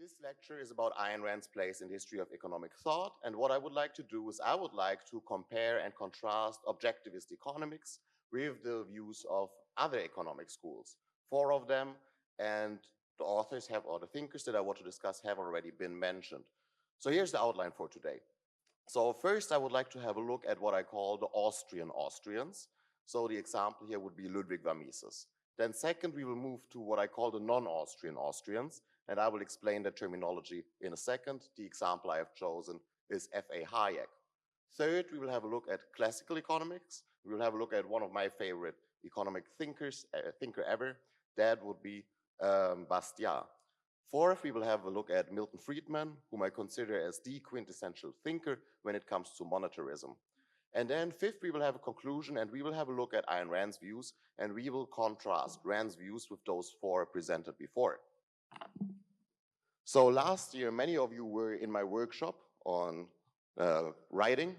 This lecture is about Ayn Rand's place in the history of economic thought, and what I would like to do is I would like to compare and contrast objectivist economics with the views of other economic schools. Four of them, and the authors have, or the thinkers that I want to discuss have already been mentioned. So here's the outline for today. So first I would like to have a look at what I call the Austrian Austrians. So the example here would be Ludwig von Mises. Then second, we will move to what I call the non-Austrian Austrians, and I will explain the terminology in a second. The example I have chosen is F.A. Hayek. Third, we will have a look at classical economics. We will have a look at one of my favorite economic thinker ever. That would be Bastiat. Fourth, we will have a look at Milton Friedman, whom I consider as the quintessential thinker when it comes to monetarism. And then fifth, we will have a conclusion, and we will have a look at Ayn Rand's views, and we will contrast Rand's views with those four presented before. So last year, many of you were in my workshop on writing,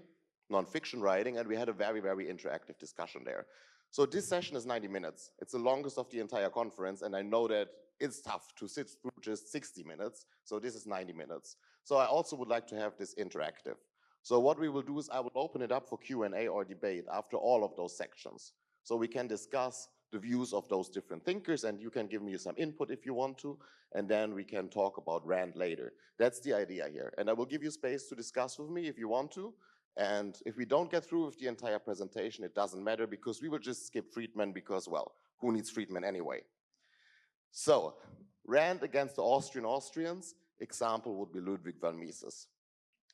nonfiction writing, and we had a very, very interactive discussion there. So this session is 90 minutes. It's the longest of the entire conference, and I know that it's tough to sit through just 60 minutes, so this is 90 minutes. So I also would like to have this interactive. So what we will do is I will open it up for Q&A or debate after all of those sections. So we can discuss the views of those different thinkers, and you can give me some input if you want to, and then we can talk about Rand later. That's the idea here. And I will give you space to discuss with me if you want to. And if we don't get through with the entire presentation, it doesn't matter because we will just skip Friedman because, well, who needs Friedman anyway? So, Rand against the Austrian Austrians, example would be Ludwig von Mises.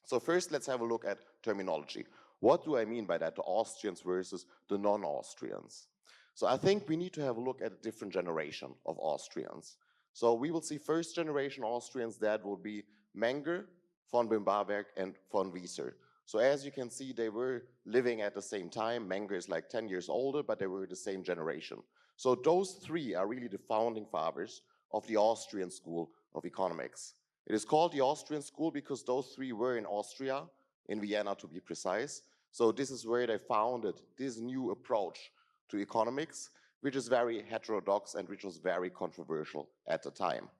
So first, let's have a look at terminology. What do I mean by that, the Austrians versus the non-Austrians? So I think we need to have a look at a different generation of Austrians. So we will see first generation Austrians, that will be Menger, von Böhm-Bawerk, and von Wieser. So as you can see, they were living at the same time. Menger is like 10 years older, but they were the same generation. So those three are really the founding fathers of the Austrian School of Economics. It is called the Austrian School because those three were in Austria, in Vienna to be precise. So this is where they founded this new approach to economics, which is very heterodox and which was very controversial at the time.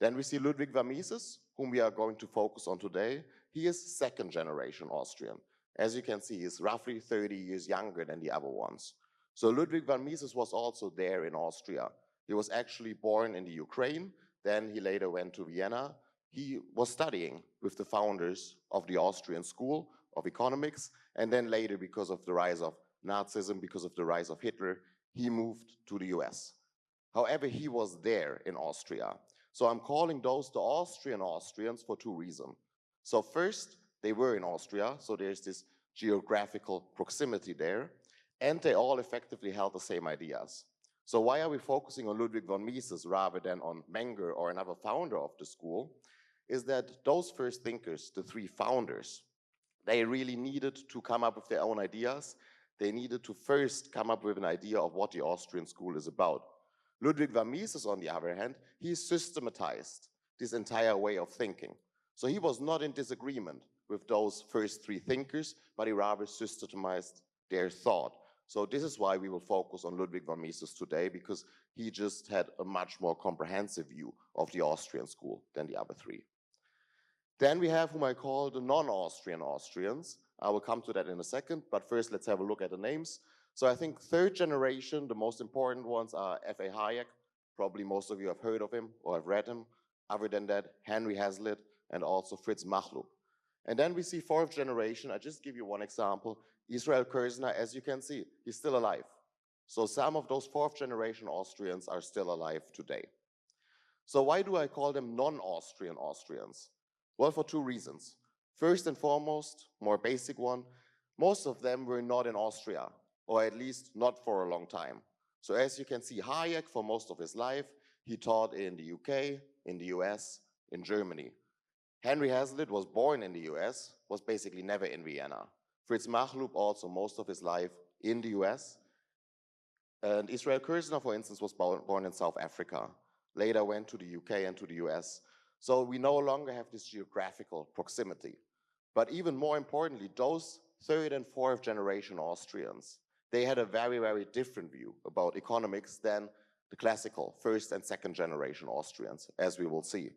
Then we see Ludwig von Mises, whom we are going to focus on today. He is second generation Austrian. As you can see, he's roughly 30 years younger than the other ones. So Ludwig von Mises was also there in Austria. He was actually born in the Ukraine, then he later went to Vienna. He was studying with the founders of the Austrian School of Economics, and then later, because of the rise of Nazism, because of the rise of Hitler, he moved to the US. However, he was there in Austria. So I'm calling those the Austrian Austrians for two reasons. So first, they were in Austria, so there's this geographical proximity there, and they all effectively held the same ideas. So why are we focusing on Ludwig von Mises rather than on Menger or another founder of the school? Is that those first thinkers, the three founders, they really needed to come up with their own ideas. They needed to first come up with an idea of what the Austrian school is about. Ludwig von Mises, on the other hand, he systematized this entire way of thinking. So he was not in disagreement with those first three thinkers, but he rather systematized their thought. So this is why we will focus on Ludwig von Mises today, because he just had a much more comprehensive view of the Austrian school than the other three. Then we have whom I call the non-Austrian Austrians. I will come to that in a second, but first let's have a look at the names. So I think third generation, the most important ones are F.A. Hayek. Probably most of you have heard of him or have read him. Other than that, Henry Hazlitt and also Fritz Machlup. And then we see fourth generation. I just give you one example. Israel Kirzner, as you can see, he's still alive. So some of those fourth generation Austrians are still alive today. So why do I call them non-Austrian Austrians? Well, for two reasons. First and foremost, more basic one, most of them were not in Austria, or at least not for a long time. So as you can see, Hayek, for most of his life, he taught in the UK, in the US, in Germany. Henry Hazlitt was born in the US, was basically never in Vienna. Fritz Machlup also most of his life in the US. And Israel Kirzner, for instance, was born in South Africa. Later went to the UK and to the US. So we no longer have this geographical proximity. But even more importantly, those third and fourth generation Austrians, they had a very, very different view about economics than the classical first and second generation Austrians, as we will see.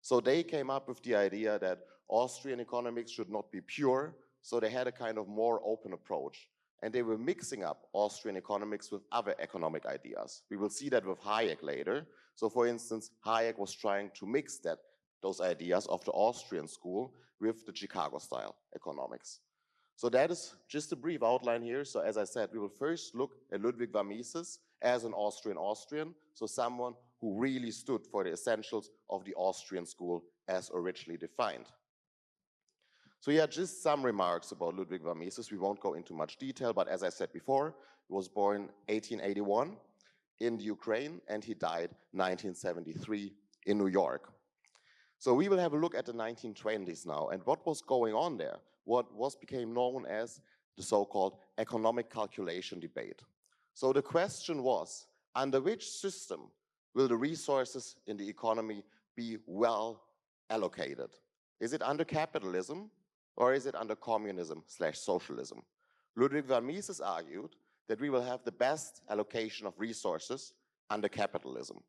So they came up with the idea that Austrian economics should not be pure, so they had a kind of more open approach. And they were mixing up Austrian economics with other economic ideas. We will see that with Hayek later. So for instance, Hayek was trying to mix those ideas of the Austrian school with the Chicago style economics. So that is just a brief outline here. So as I said, we will first look at Ludwig von Mises as an Austrian, so someone who really stood for the essentials of the Austrian school as originally defined. So yeah, just some remarks about Ludwig von Mises. We won't go into much detail, but as I said before, he was born 1881 in the Ukraine, and he died 1973 in New York. So we will have a look at the 1920s now, and what was going on there, what became known as the so-called economic calculation debate. So the question was, under which system will the resources in the economy be well allocated? Is it under capitalism, or is it under communism/socialism? Ludwig von Mises argued that we will have the best allocation of resources under capitalism.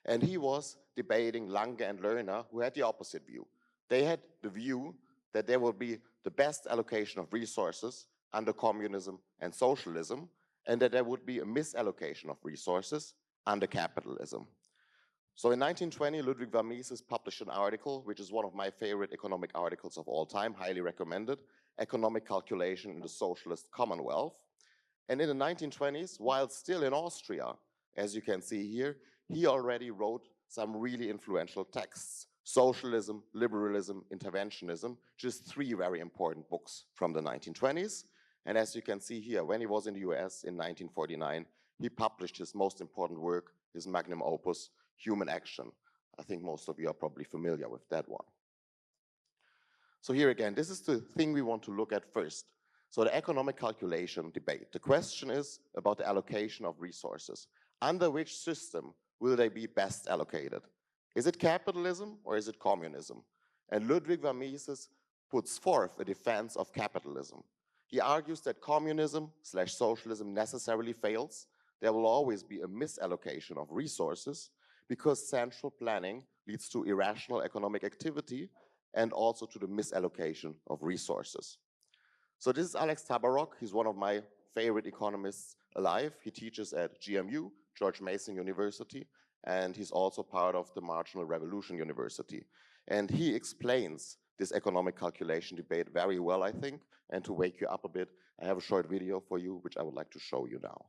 And he was debating Lange and Lerner, who had the opposite view. They had the view that there will be the best allocation of resources under communism and socialism, and that there would be a misallocation of resources under capitalism. So in 1920, Ludwig von Mises published an article, which is one of my favorite economic articles of all time, highly recommended, Economic Calculation in the Socialist Commonwealth. And in the 1920s, while still in Austria, as you can see here, he already wrote some really influential texts: Socialism, Liberalism, Interventionism, just 3 very important books from the 1920s. And as you can see here, when he was in the US in 1949, he published his most important work, his magnum opus, Human Action. I think most of you are probably familiar with that one. So here again, this is the thing we want to look at first. So the economic calculation debate. The question is about the allocation of resources. Under which system will they be best allocated? Is it capitalism or is it communism? And Ludwig von Mises puts forth a defense of capitalism. He argues that communism/socialism necessarily fails. There will always be a misallocation of resources because central planning leads to irrational economic activity and also to the misallocation of resources. So this is Alex Tabarrok. He's one of my favorite economists alive. He teaches at GMU, George Mason University, and he's also part of the Marginal Revolution University. And he explains this economic calculation debate very well, I think. And to wake you up a bit, I have a short video for you, which I would like to show you now.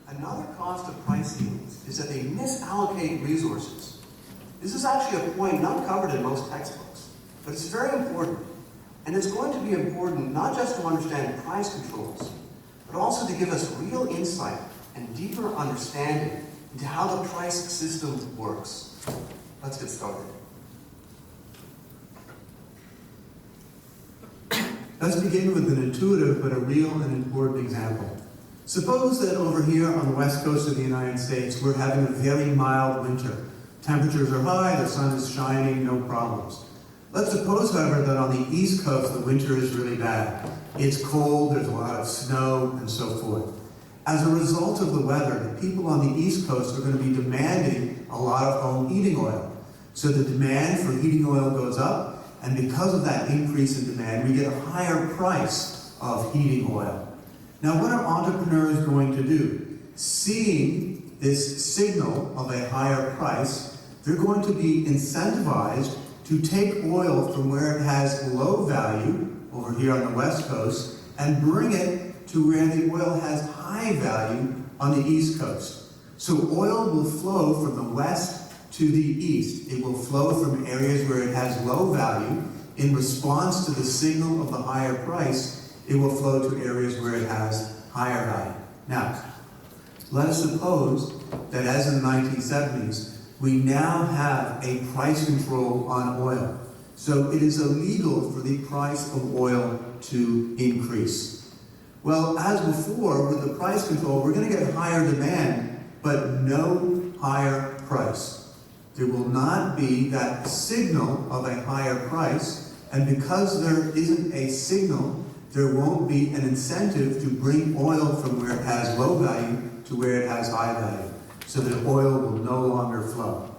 Another cost of price ceilings is that they misallocate resources. This is actually a point not covered in most textbooks, but it's very important. And it's going to be important not just to understand price controls, but also to give us real insight and deeper understanding into how the price system works. Let's get started. Let's begin with an intuitive but a real and important example. Suppose that over here on the west coast of the United States, we're having a very mild winter. Temperatures are high, the sun is shining, no problems. Let's suppose, however, that on the east coast, the winter is really bad. It's cold, there's a lot of snow, and so forth. As a result of the weather, the people on the east coast are going to be demanding a lot of home heating oil. So the demand for heating oil goes up, and because of that increase in demand, we get a higher price of heating oil. Now, what are entrepreneurs going to do? Seeing this signal of a higher price, they're going to be incentivized to take oil from where it has low value, over here on the west coast, and bring it to where the oil has high value on the east coast. So oil will flow from the west to the east. It will flow from areas where it has low value. In response to the signal of the higher price, it will flow to areas where it has higher value. Now, let us suppose that as in the 1970s, we now have a price control on oil. So it is illegal for the price of oil to increase. Well, as before, with the price control, we're going to get higher demand, but no higher price. there will not be that signal of a higher price, and because there isn't a signal, there won't be an incentive to bring oil from where it has low value to where it has high value, so that oil will no longer flow.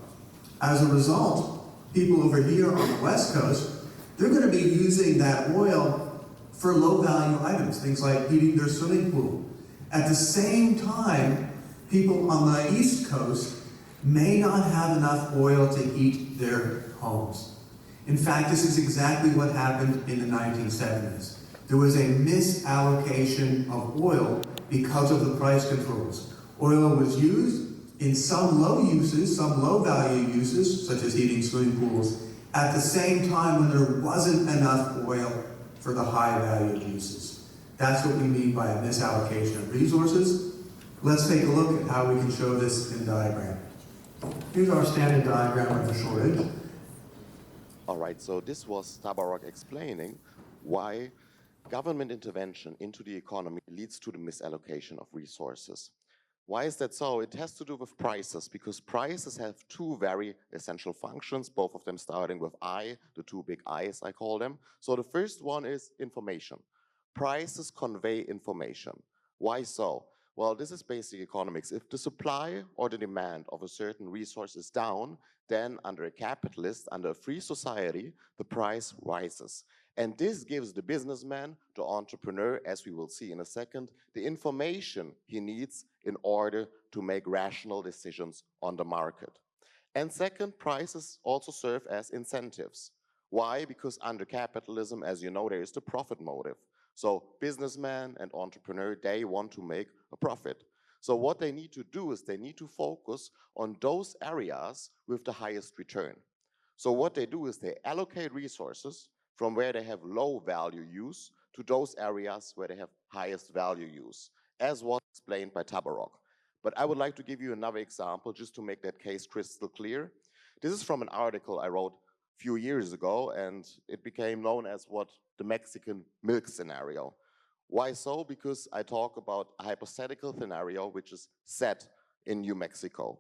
As a result, people over here on the West Coast, they're going to be using that oil for low-value items, things like heating their swimming pool. At the same time, people on the East Coast may not have enough oil to heat their homes. In fact, this is exactly what happened in the 1970s. There was a misallocation of oil because of the price controls. Oil was used in some low uses, some low-value uses, such as heating swimming pools, at the same time when there wasn't enough oil for the high-value uses. That's what we mean by a misallocation of resources. Let's take a look at how we can show this in a diagram. Here's our standard diagram of the shortage. All right, so this was Tabarrok explaining why government intervention into the economy leads to the misallocation of resources. Why is that so? It has to do with prices, because prices have two very essential functions, both of them starting with I, the two big I's I call them. So the first one is information. Prices convey information. Why so? Well, this is basic economics. If the supply or the demand of a certain resource is down, then under a capitalist, under a free society, the price rises. And this gives the businessman, the entrepreneur, as we will see in a second, the information he needs in order to make rational decisions on the market. And second, prices also serve as incentives. Why? Because under capitalism, as you know, there is the profit motive. So businessman and entrepreneur, they want to make a profit. So what they need to do is they need to focus on those areas with the highest return. So what they do is they allocate resources from where they have low value use to those areas where they have highest value use, as was explained by Tabarrok. But I would like to give you another example just to make that case crystal clear. This is from an article I wrote a few years ago, and it became known as what the Mexican milk scenario. Why so? Because I talk about a hypothetical scenario which is set in New Mexico.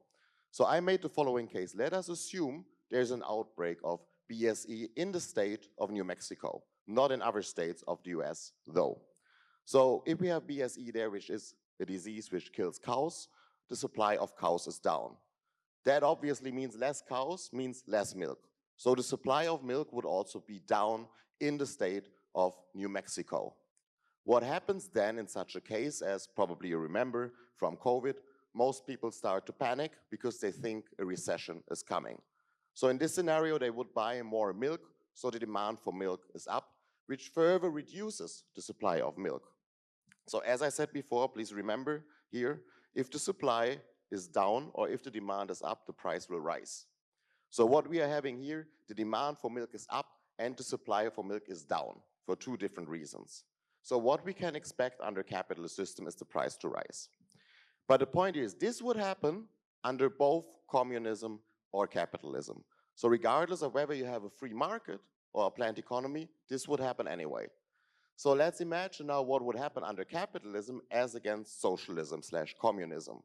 So I made the following case. Let us assume there's an outbreak of BSE in the state of New Mexico, not in other states of the US though. So if we have BSE there, which is a disease which kills cows, the supply of cows is down. That obviously means less cows means less milk. So the supply of milk would also be down in the state of New Mexico. What happens then in such a case, as probably you remember from COVID, most people start to panic because they think a recession is coming. So in this scenario, they would buy more milk, so the demand for milk is up, which further reduces the supply of milk. So as I said before, please remember here, if the supply is down or if the demand is up, the price will rise. So what we are having here, the demand for milk is up and the supply for milk is down for two different reasons. So what we can expect under a capitalist system is the price to rise. But the point is, this would happen under both communism or capitalism. So regardless of whether you have a free market or a planned economy, this would happen anyway. So let's imagine now what would happen under capitalism as against socialism / communism.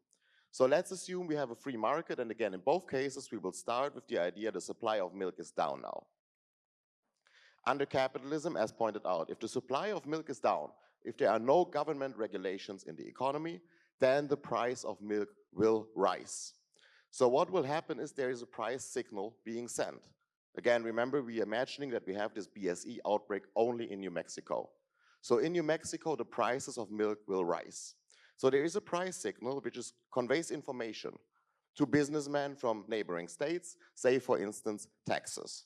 So let's assume we have a free market, and again, in both cases, we will start with the idea the supply of milk is down now. Under capitalism, as pointed out, if the supply of milk is down, if there are no government regulations in the economy, then the price of milk will rise. So what will happen is there is a price signal being sent. Again, remember, we are imagining that we have this BSE outbreak only in New Mexico. So in New Mexico, the prices of milk will rise. So there is a price signal which conveys information to businessmen from neighboring states, say for instance, Texas.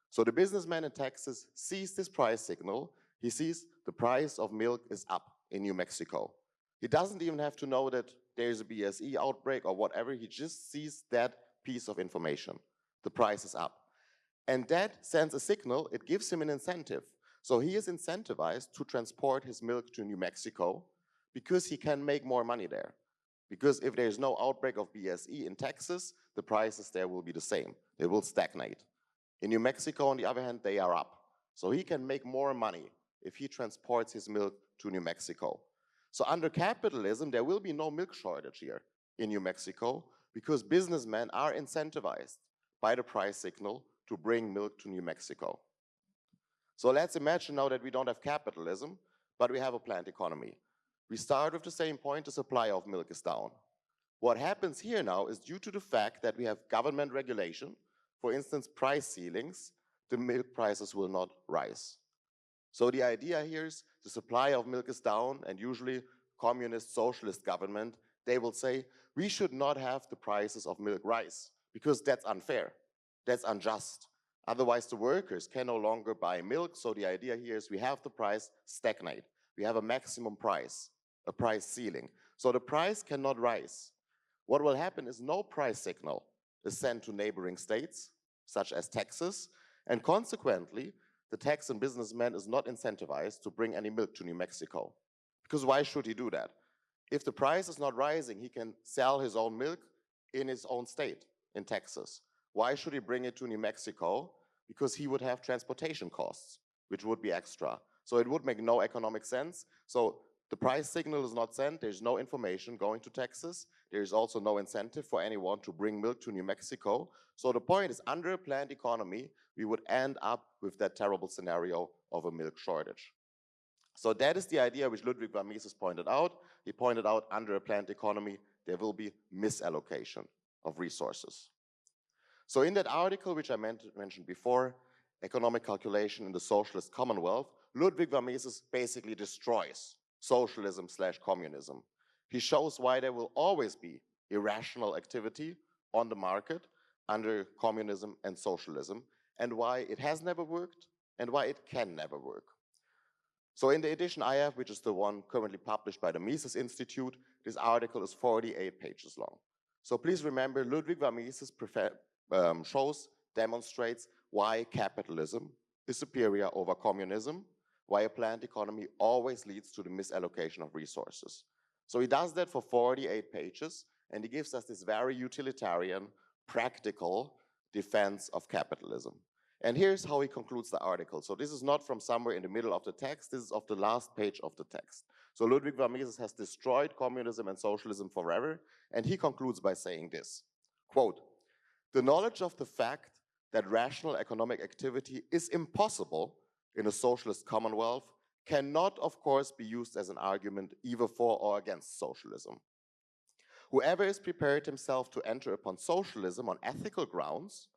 So the businessman in Texas sees this price signal. He sees the price of milk is up in New Mexico. He doesn't even have to know that there's a BSE outbreak or whatever. He just sees that piece of information. The price is up. And that sends a signal. It gives him an incentive. So he is incentivized to transport his milk to New Mexico because he can make more money there. Because if there's no outbreak of BSE in Texas, the prices there will be the same. They will stagnate. In New Mexico, on the other hand, they are up. So he can make more money if he transports his milk to New Mexico. So under capitalism, there will be no milk shortage here in New Mexico because businessmen are incentivized by the price signal to bring milk to New Mexico. So let's imagine now that we don't have capitalism, but we have a planned economy. We start with the same point, the supply of milk is down. What happens here now is due to the fact that we have government regulation, for instance, price ceilings, the milk prices will not rise. So the idea here is the supply of milk is down, and usually communist, socialist government, they will say, we should not have the prices of milk rise because that's unfair, that's unjust. Otherwise, the workers can no longer buy milk. So the idea here is we have the price stagnate. We have a maximum price, a price ceiling. So the price cannot rise. What will happen is no price signal is sent to neighboring states, such as Texas, and consequently, the Texan businessman is not incentivized to bring any milk to New Mexico. Because why should he do that? If the price is not rising, he can sell his own milk in his own state, in Texas. Why should he bring it to New Mexico? Because he would have transportation costs, which would be extra. So it would make no economic sense. So the price signal is not sent, there's no information going to Texas. There's also no incentive for anyone to bring milk to New Mexico. So the point is, under a planned economy, we would end up with that terrible scenario of a milk shortage. So that is the idea which Ludwig von Mises pointed out. He pointed out under a planned economy, there will be misallocation of resources. So in that article, which I mentioned before, Economic Calculation in the Socialist Commonwealth, Ludwig von Mises basically destroys socialism/communism. He shows why there will always be irrational activity on the market under communism and socialism, and why it has never worked, and why it can never work. So in the edition I have, which is the one currently published by the Mises Institute, this article is 48 pages long. So please remember, Ludwig von Mises demonstrates why capitalism is superior over communism, why a planned economy always leads to the misallocation of resources. So he does that for 48 pages, and he gives us this very utilitarian, practical defense of capitalism. And here's how he concludes the article. So this is not from somewhere in the middle of the text, this is of the last page of the text. So Ludwig von Mises has destroyed communism and socialism forever, and he concludes by saying this, quote, "The knowledge of the fact that rational economic activity is impossible in a socialist commonwealth cannot, of course, be used as an argument either for or against socialism. Whoever is prepared himself to enter upon socialism on ethical grounds,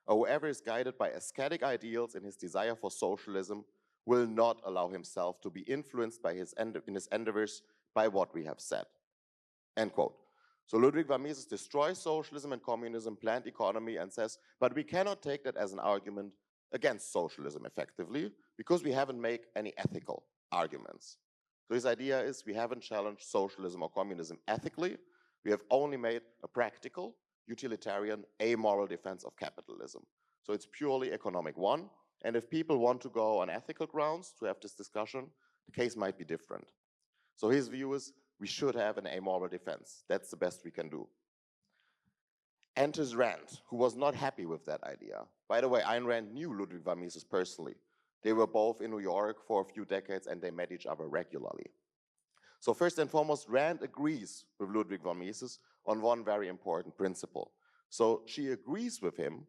or whoever is guided by ascetic ideals in his desire for socialism, will not allow himself to be influenced by in his endeavors by what we have said." End quote. So Ludwig von Mises destroys socialism and communism, planned economy, and says, but we cannot take that as an argument against socialism effectively, because we haven't made any ethical arguments. So his idea is we haven't challenged socialism or communism ethically, we have only made a practical, utilitarian, amoral defense of capitalism. So it's purely economic one, and if people want to go on ethical grounds to have this discussion, the case might be different. So his view is we should have an amoral defense. That's the best we can do. Enters Rand, who was not happy with that idea. By the way, Ayn Rand knew Ludwig von Mises personally. They were both in New York for a few decades and they met each other regularly. So first and foremost, Rand agrees with Ludwig von Mises on one very important principle. So she agrees with him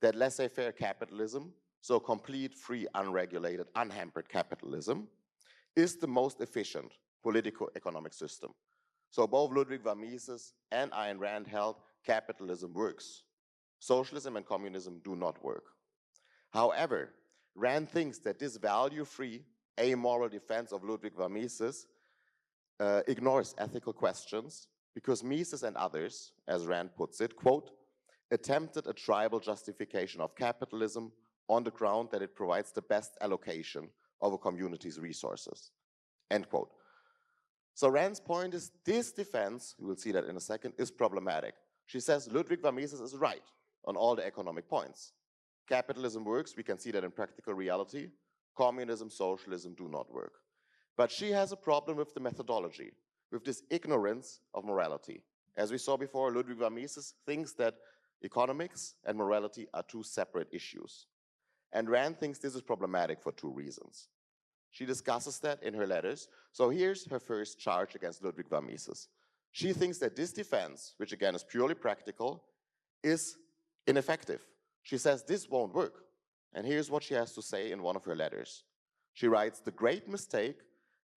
that laissez-faire capitalism, so complete, free, unregulated, unhampered capitalism, is the most efficient politico-economic system. So both Ludwig von Mises and Ayn Rand held capitalism works. Socialism and communism do not work. However, Rand thinks that this value-free, amoral defense of Ludwig von Mises ignores ethical questions because Mises and others, as Rand puts it, quote, attempted a tribal justification of capitalism on the ground that it provides the best allocation of a community's resources, end quote. So Rand's point is this defense, we will see that in a second, is problematic. She says Ludwig von Mises is right on all the economic points. Capitalism works, we can see that in practical reality. Communism, socialism do not work. But she has a problem with the methodology, with this ignorance of morality. As we saw before, Ludwig von Mises thinks that economics and morality are two separate issues. And Rand thinks this is problematic for two reasons. She discusses that in her letters. So here's her first charge against Ludwig von Mises. She thinks that this defense, which again is purely practical, is ineffective. She says this won't work. And here's what she has to say in one of her letters. She writes, "The great mistake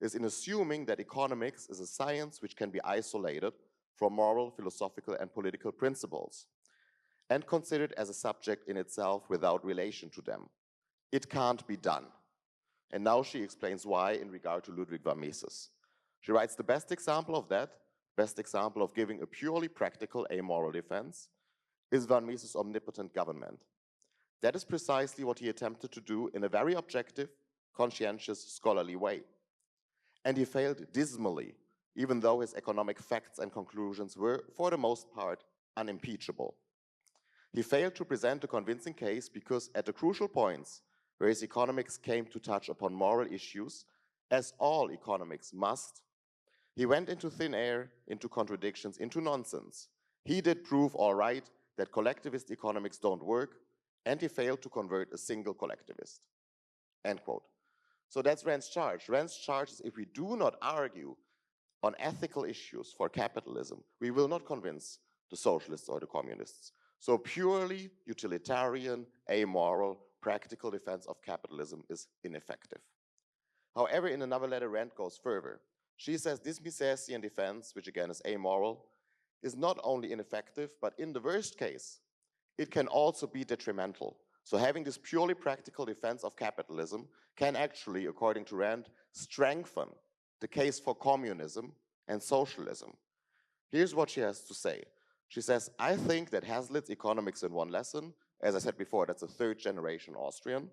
is in assuming that economics is a science which can be isolated from moral, philosophical, and political principles and considered as a subject in itself without relation to them. It can't be done." And now she explains why in regard to Ludwig von Mises. She writes, "The best example of that, best example of giving a purely practical amoral defense is von Mises' omnipotent government. That is precisely what he attempted to do in a very objective, conscientious, scholarly way. And he failed dismally, even though his economic facts and conclusions were, for the most part, unimpeachable. He failed to present a convincing case because at the crucial points where his economics came to touch upon moral issues, as all economics must, he went into thin air, into contradictions, into nonsense. He did prove, all right, that collectivist economics don't work, and he failed to convert a single collectivist." End quote. So that's Rand's charge. Rand's charge is if we do not argue on ethical issues for capitalism, we will not convince the socialists or the communists. So purely utilitarian, amoral, practical defense of capitalism is ineffective. However, in another letter, Rand goes further. She says this Misesian defense, which again is amoral, is not only ineffective, but in the worst case, it can also be detrimental. So having this purely practical defense of capitalism can actually, according to Rand, strengthen the case for communism and socialism. Here's what she has to say. She says, "I think that Hazlitt's Economics in One Lesson," as I said before, that's a third generation Austrian.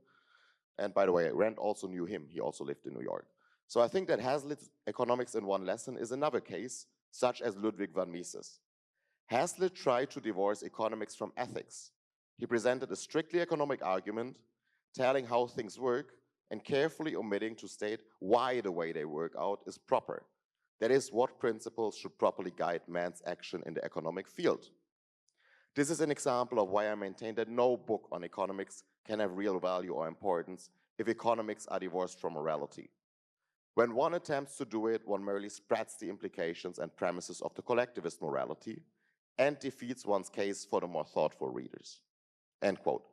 And by the way, Rand also knew him. He also lived in New York. So I think that Hazlitt's Economics in One Lesson is another case, such as Ludwig von Mises. Hazlitt tried to divorce economics from ethics. He presented a strictly economic argument, telling how things work and carefully omitting to state why the way they work out is proper. That is, what principles should properly guide man's action in the economic field. This is an example of why I maintain that no book on economics can have real value or importance if economics are divorced from morality. When one attempts to do it, one merely spreads the implications and premises of the collectivist morality and defeats one's case for the more thoughtful readers." End quote.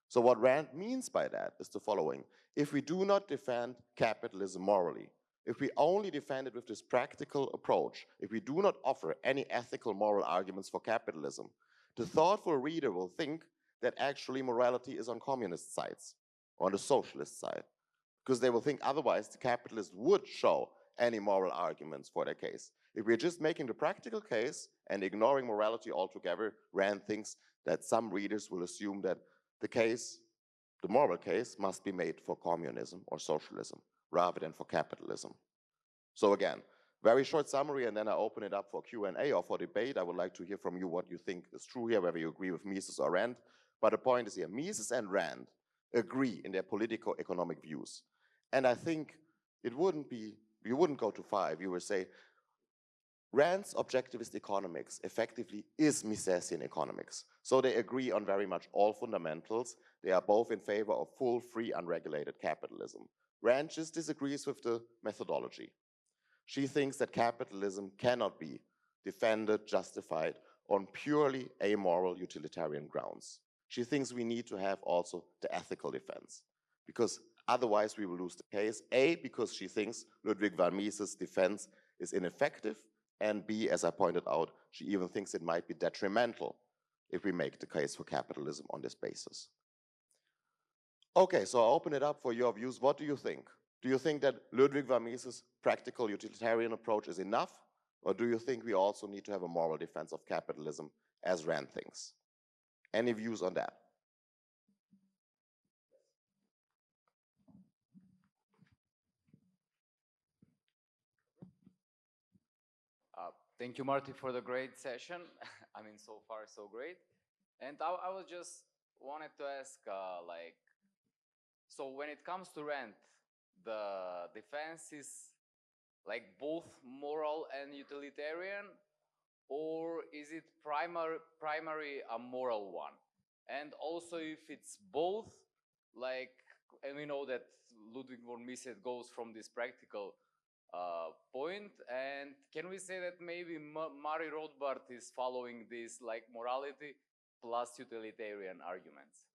So what Rand means by that is the following. If we do not defend capitalism morally, if we only defend it with this practical approach, if we do not offer any ethical moral arguments for capitalism, the thoughtful reader will think that actually morality is on communist sides, or on the socialist side, because they will think otherwise the capitalists would show any moral arguments for their case. If we're just making the practical case and ignoring morality altogether, Rand thinks that some readers will assume that the case, the moral case, must be made for communism or socialism rather than for capitalism. So again, very short summary, and then I open it up for Q&A or for debate. I would like to hear from you what you think is true here, whether you agree with Mises or Rand. But the point is here, Mises and Rand agree in their politico-economic views. And I think it wouldn't be, you wouldn't go too far if you were to say, Rand's objectivist economics effectively is Misesian economics. So they agree on very much all fundamentals. They are both in favor of full, free, unregulated capitalism. Rand just disagrees with the methodology. She thinks that capitalism cannot be defended, justified on purely amoral utilitarian grounds. She thinks we need to have also the ethical defense, because otherwise we will lose the case. A, because she thinks Ludwig von Mises' defense is ineffective, and B, as I pointed out, she even thinks it might be detrimental if we make the case for capitalism on this basis. Okay, so I'll open it up for your views. What do you think? Do you think that Ludwig von Mises' practical utilitarian approach is enough? Or do you think we also need to have a moral defense of capitalism, as Rand thinks? Any views on that? Thank you, Marty, for the great session. I mean, so far, so great. And I was just wanted to ask, so when it comes to Rand, the defense is like both moral and utilitarian, or is it primary a moral one? And also, if it's both, like, and we know that Ludwig von Mises goes from this practical point, and can we say that maybe Murray Rothbard is following this like morality plus utilitarian arguments.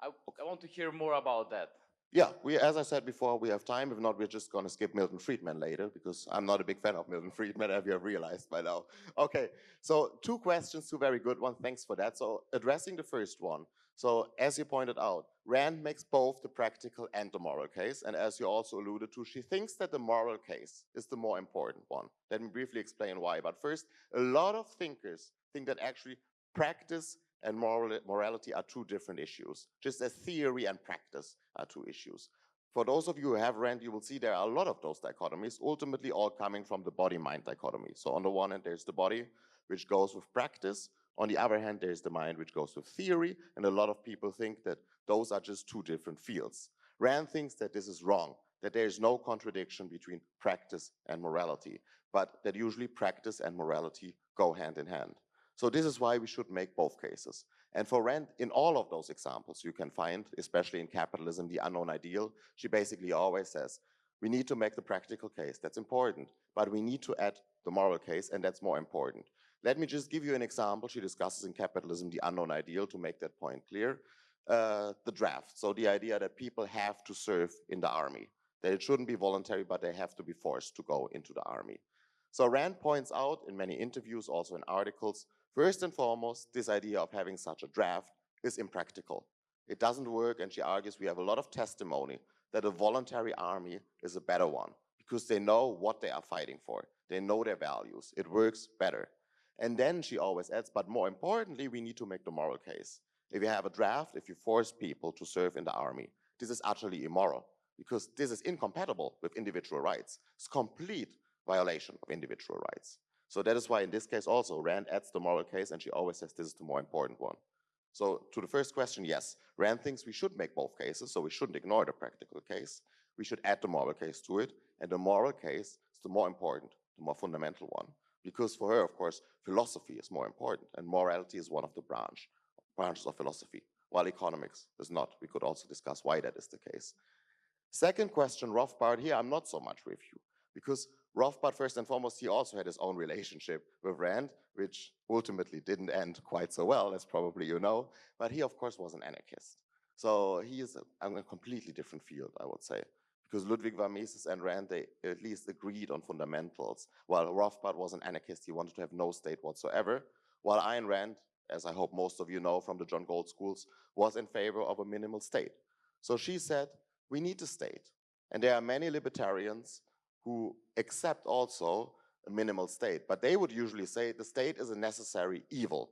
I want to hear more about that. Yeah, as I said before, we have time. If not, we're just going to skip Milton Friedman later because I'm not a big fan of Milton Friedman, as you have realized by now. Okay, so two questions, two very good ones. Thanks for that. So addressing the first one. So as you pointed out, Rand makes both the practical and the moral case. And as you also alluded to, she thinks that the moral case is the more important one. Let me briefly explain why. But first, a lot of thinkers think that actually practice and morality are two different issues, just as theory and practice are two issues. For those of you who have Rand, you will see there are a lot of those dichotomies, ultimately all coming from the body-mind dichotomy. So on the one hand, there's the body, which goes with practice. On the other hand, there's the mind, which goes with theory. And a lot of people think that those are just two different fields. Rand thinks that this is wrong, that there is no contradiction between practice and morality, but that usually practice and morality go hand in hand. So this is why we should make both cases. And for Rand, in all of those examples you can find, especially in Capitalism, the Unknown Ideal, she basically always says, we need to make the practical case, that's important, but we need to add the moral case, and that's more important. Let me just give you an example she discusses in Capitalism, the Unknown Ideal, to make that point clear. The draft, so the idea that people have to serve in the army, that it shouldn't be voluntary, but they have to be forced to go into the army. So Rand points out in many interviews, also in articles, first and foremost, this idea of having such a draft is impractical. It doesn't work, and she argues we have a lot of testimony that a voluntary army is a better one because they know what they are fighting for. They know their values. It works better. And then she always adds, but more importantly, we need to make the moral case. If you have a draft, if you force people to serve in the army, this is utterly immoral because this is incompatible with individual rights. It's complete violation of individual rights. So that is why in this case also, Rand adds the moral case and she always says this is the more important one. So to the first question, yes, Rand thinks we should make both cases, so we shouldn't ignore the practical case. We should add the moral case to it, and the moral case is the more important, the more fundamental one. Because for her, of course, philosophy is more important, and morality is one of the branches of philosophy, while economics is not. We could also discuss why that is the case. Second question, Rothbard, here I'm not so much with you, because Rothbard, first and foremost, he also had his own relationship with Rand, which ultimately didn't end quite so well, as probably you know, but he, of course, was an anarchist. So he is a completely different field, I would say, because Ludwig von Mises and Rand, they at least agreed on fundamentals, while Rothbard was an anarchist. He wanted to have no state whatsoever, while Ayn Rand, as I hope most of you know from the John Gold schools, was in favor of a minimal state. So she said, we need a state. And there are many libertarians who accept also a minimal state, but they would usually say the state is a necessary evil.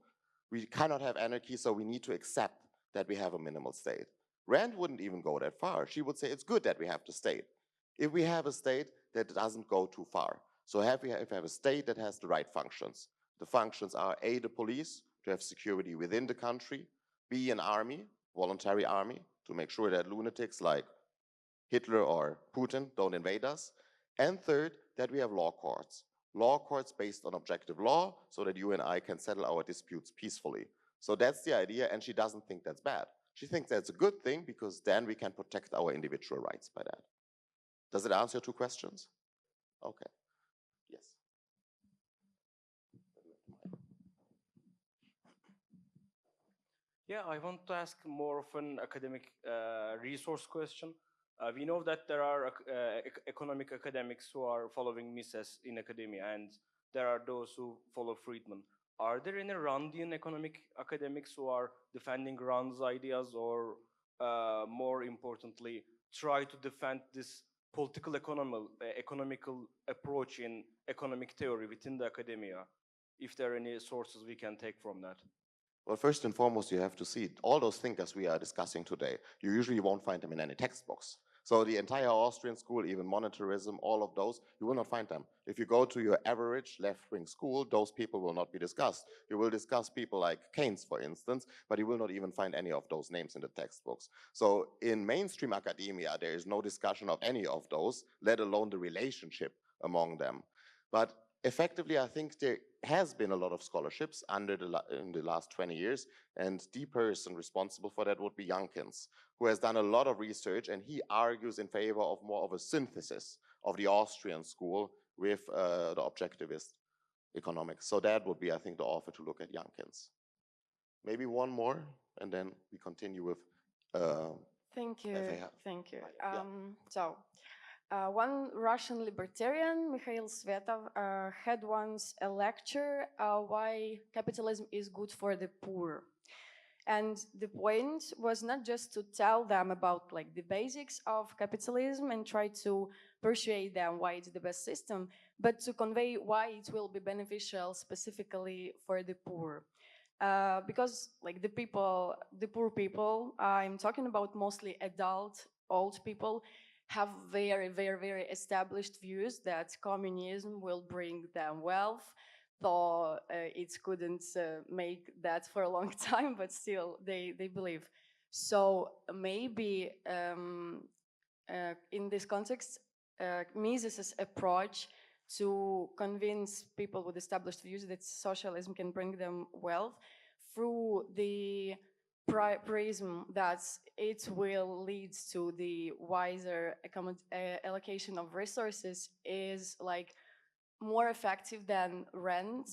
We cannot have anarchy, so we need to accept that we have a minimal state. Rand wouldn't even go that far. She would say it's good that we have the state. If we have a state that doesn't go too far. So if we have a state that has the right functions. The functions are A, the police, to have security within the country, B, an army, voluntary army, to make sure that lunatics like Hitler or Putin don't invade us. And third, that we have law courts based on objective law so that you and I can settle our disputes peacefully. So that's the idea, and she doesn't think that's bad. She thinks that's a good thing because then we can protect our individual rights by that. Does it answer your two questions? Okay, yes. Yeah, I want to ask more of an academic resource question. We know that there are economic academics who are following Mises in academia, and there are those who follow Friedman. Are there any Randian economic academics who are defending Rand's ideas, or more importantly, try to defend this political economical approach in economic theory within the academia? If there are any sources we can take from that. Well, first and foremost, you have to see all those thinkers we are discussing today. You usually won't find them in any textbooks. So the entire Austrian school, even monetarism, all of those, you will not find them. If you go to your average left-wing school, those people will not be discussed. You will discuss people like Keynes, for instance, but you will not even find any of those names in the textbooks. So in mainstream academia, there is no discussion of any of those, let alone the relationship among them. But effectively, I think there has been a lot of scholarships in the last 20 years, and the person responsible for that would be Jankins, who has done a lot of research, and he argues in favor of more of a synthesis of the Austrian school with the objectivist economics. So that would be, I think, the author to look at, Jankins. Maybe one more, and then we continue with Thank you. FAH. Thank you. Yeah. One Russian libertarian, Mikhail Svetov, had once a lecture why capitalism is good for the poor. And the point was not just to tell them about like the basics of capitalism and try to persuade them why it's the best system, but to convey why it will be beneficial specifically for the poor. Because like the poor people, I'm talking about mostly adult, old people, have very, very, very established views that communism will bring them wealth, though it couldn't make that for a long time, but still they believe. So maybe in this context, Mises' approach to convince people with established views that socialism can bring them wealth through the prism that it will lead to the wiser allocation of resources is like more effective than Rand,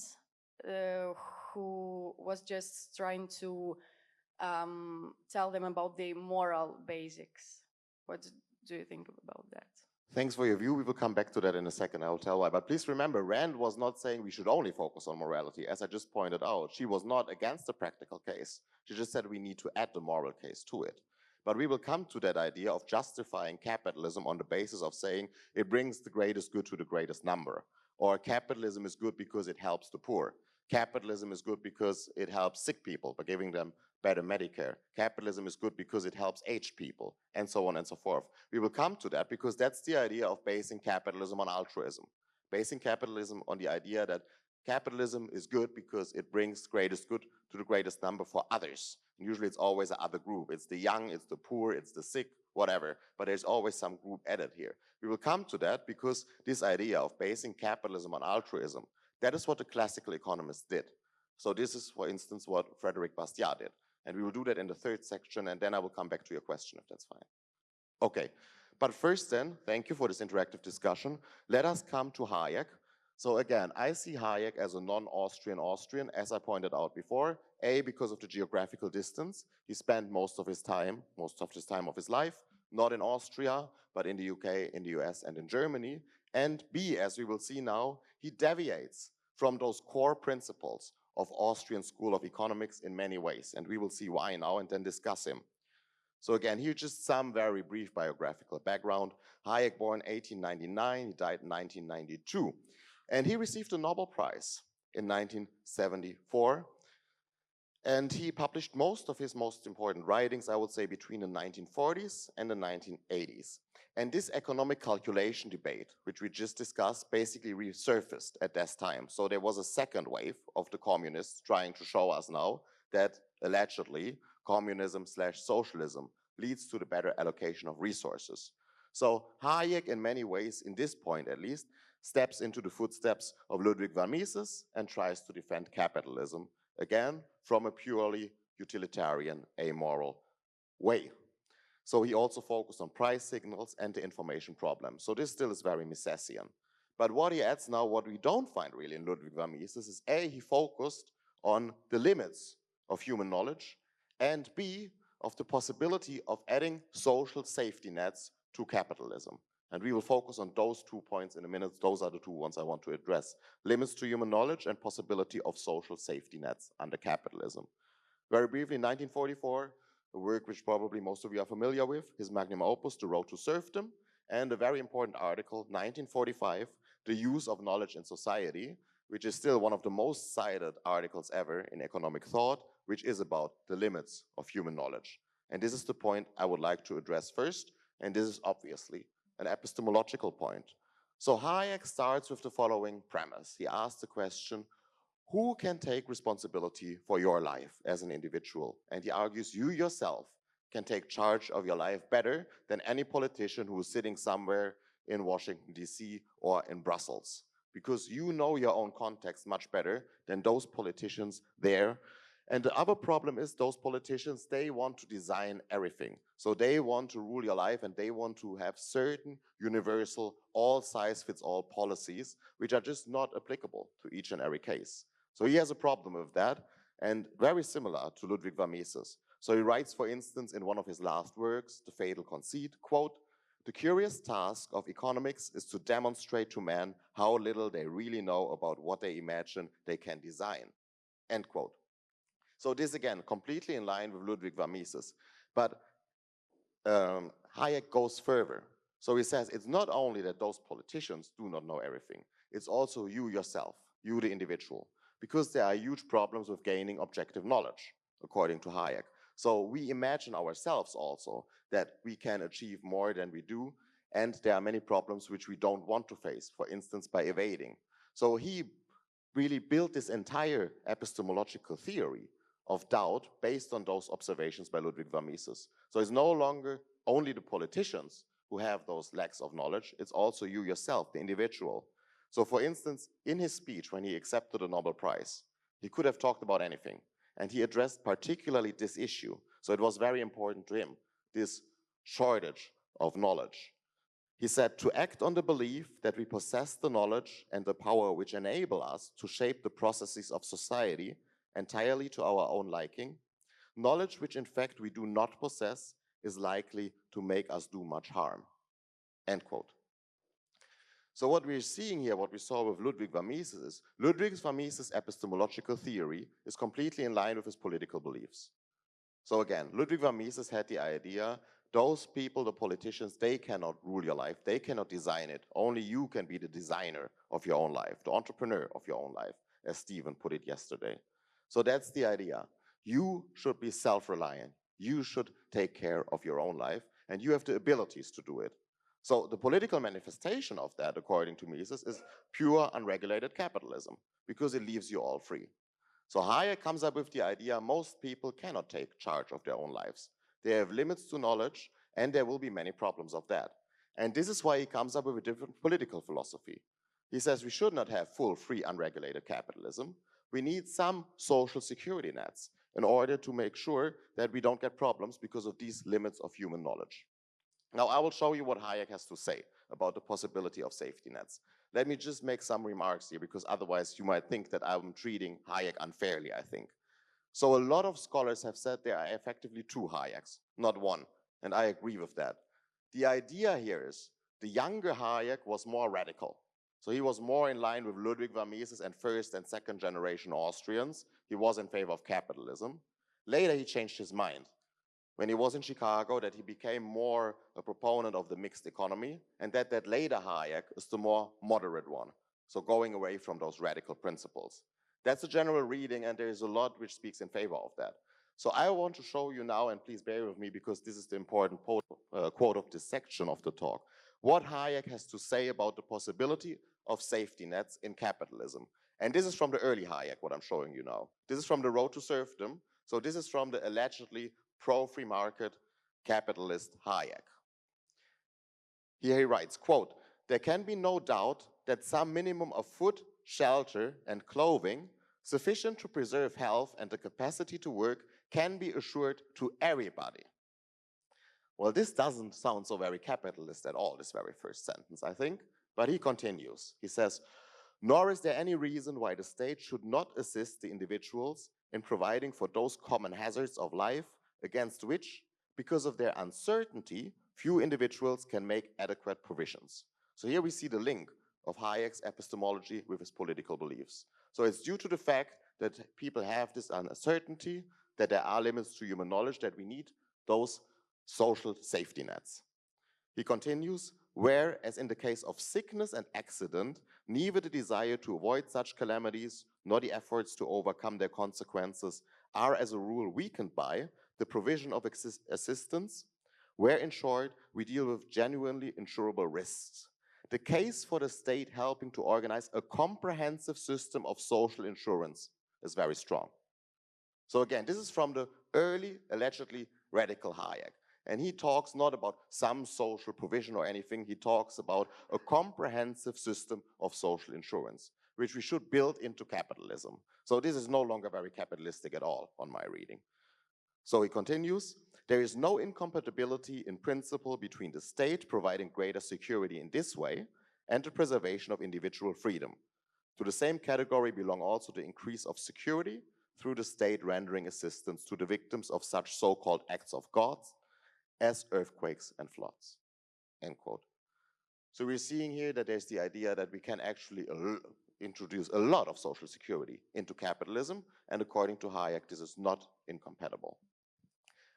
who was just trying to tell them about the moral basics. What do you think about that? Thanks for your view. We will come back to that in a second. I will tell why. But please remember, Rand was not saying we should only focus on morality. As I just pointed out, she was not against the practical case. She just said we need to add the moral case to it. But we will come to that idea of justifying capitalism on the basis of saying it brings the greatest good to the greatest number. Or capitalism is good because it helps the poor. Capitalism is good because it helps sick people by giving them better Medicare. Capitalism is good because it helps aged people, and so on and so forth. We will come to that because that's the idea of basing capitalism on altruism. Basing capitalism on the idea that capitalism is good because it brings greatest good to the greatest number for others. And usually it's always another group. It's the young, it's the poor, it's the sick, whatever. But there's always some group added here. We will come to that because this idea of basing capitalism on altruism, that is what the classical economists did. So this is, for instance, what Frédéric Bastiat did. And we will do that in the third section, and then I will come back to your question, if that's fine. Okay, but first then, thank you for this interactive discussion. Let us come to Hayek. So again, I see Hayek as a non-Austrian Austrian, as I pointed out before. A, because of the geographical distance. He spent most of his time of his life, not in Austria, but in the UK, in the US, and in Germany. And B, as we will see now, he deviates from those core principles of Austrian School of Economics in many ways. And we will see why now and then discuss him. So again, here just some very brief biographical background. Hayek born 1899, he died in 1992. And he received a Nobel Prize in 1974. And he published most of his most important writings, I would say, between the 1940s and the 1980s. And this economic calculation debate, which we just discussed, basically resurfaced at this time. So there was a second wave of the communists trying to show us now that allegedly communism/socialism leads to the better allocation of resources. So Hayek, in many ways, in this point at least, steps into the footsteps of Ludwig von Mises and tries to defend capitalism, again, from a purely utilitarian, amoral way. So he also focused on price signals and the information problem. So this still is very Misesian. But what he adds now, what we don't find really in Ludwig von Mises is A, he focused on the limits of human knowledge, and B, of the possibility of adding social safety nets to capitalism. And we will focus on those 2 points in a minute. Those are the 2 ones I want to address. Limits to human knowledge and possibility of social safety nets under capitalism. Very briefly, 1944, a work which probably most of you are familiar with, his magnum opus, The Road to Serfdom, and a very important article, 1945, The Use of Knowledge in Society, which is still one of the most cited articles ever in economic thought, which is about the limits of human knowledge. And this is the point I would like to address first, and this is obviously an epistemological point. So Hayek starts with the following premise. He asks the question, who can take responsibility for your life as an individual? And he argues you yourself can take charge of your life better than any politician who is sitting somewhere in Washington, D.C. or in Brussels, because you know your own context much better than those politicians there. And the other problem is those politicians, they want to design everything. So they want to rule your life and they want to have certain universal, all-size-fits-all policies, which are just not applicable to each and every case. So he has a problem with that. and very similar to Ludwig von Mises. So he writes, for instance, in one of his last works, The Fatal Conceit, quote, "The curious task of economics is to demonstrate to men how little they really know about what they imagine they can design," end quote. So this again, completely in line with Ludwig von Mises. But Hayek goes further. So he says it's not only that those politicians do not know everything, it's also you yourself, you the individual, because there are huge problems with gaining objective knowledge, according to Hayek. So we imagine ourselves also that we can achieve more than we do, and there are many problems which we don't want to face, for instance, by evading. So he really built this entire epistemological theory of doubt based on those observations by Ludwig von Mises. So it's no longer only the politicians who have those lacks of knowledge, it's also you yourself, the individual. So for instance, in his speech when he accepted the Nobel Prize, he could have talked about anything, and he addressed particularly this issue. So it was very important to him, this shortage of knowledge. He said, "To act on the belief that we possess the knowledge and the power which enable us to shape the processes of society entirely to our own liking, knowledge which in fact we do not possess is likely to make us do much harm," end quote. So what we're seeing here, what we saw with Ludwig von Mises is, Ludwig von Mises' epistemological theory is completely in line with his political beliefs. So again, Ludwig von Mises had the idea, those people, the politicians, they cannot rule your life, they cannot design it. Only you can be the designer of your own life, the entrepreneur of your own life, as Stephen put it yesterday. So that's the idea. You should be self-reliant. You should take care of your own life, and you have the abilities to do it. So the political manifestation of that, according to Mises, is pure unregulated capitalism, because it leaves you all free. So Hayek comes up with the idea most people cannot take charge of their own lives. They have limits to knowledge, and there will be many problems of that. And this is why he comes up with a different political philosophy. He says we should not have full, free, unregulated capitalism. We need some social security nets in order to make sure that we don't get problems because of these limits of human knowledge. Now, I will show you what Hayek has to say about the possibility of safety nets. Let me just make some remarks here, because otherwise you might think that I'm treating Hayek unfairly, I think. So a lot of scholars have said there are effectively two Hayeks, not one, and I agree with that. The idea here is the younger Hayek was more radical. So he was more in line with Ludwig von Mises and first and second generation Austrians. He was in favor of capitalism. Later he changed his mind when he was in Chicago, that he became more a proponent of the mixed economy, and that later Hayek is the more moderate one. So going away from those radical principles. That's a general reading, and there is a lot which speaks in favor of that. So I want to show you now, and please bear with me because this is the important quote of this section of the talk, what Hayek has to say about the possibility of safety nets in capitalism. And this is from the early Hayek, what I'm showing you now. This is from The Road to Serfdom. So this is from the allegedly pro-free market capitalist Hayek. Here he writes, quote, "There can be no doubt that some minimum of food, shelter, and clothing sufficient to preserve health and the capacity to work can be assured to everybody." Well, this doesn't sound so very capitalist at all, this very first sentence, I think, but he continues. He says, "Nor is there any reason why the state should not assist the individuals in providing for those common hazards of life against which, because of their uncertainty, few individuals can make adequate provisions." So here we see the link of Hayek's epistemology with his political beliefs. So it's due to the fact that people have this uncertainty, that there are limits to human knowledge, that we need those social safety nets. He continues, "Whereas in the case of sickness and accident, neither the desire to avoid such calamities nor the efforts to overcome their consequences are as a rule weakened by the provision of assistance, where in short, we deal with genuinely insurable risks. The case for the state helping to organize a comprehensive system of social insurance is very strong." So again, this is from the early, allegedly radical Hayek. And he talks not about some social provision or anything, he talks about a comprehensive system of social insurance, which we should build into capitalism. So this is no longer very capitalistic at all on my reading. So he continues, "There is no incompatibility in principle between the state providing greater security in this way and the preservation of individual freedom. To the same category belong also the increase of security through the state rendering assistance to the victims of such so-called acts of gods as earthquakes and floods, end quote. So we're seeing here that there's the idea that we can actually introduce a lot of social security into capitalism, and according to Hayek, this is not incompatible.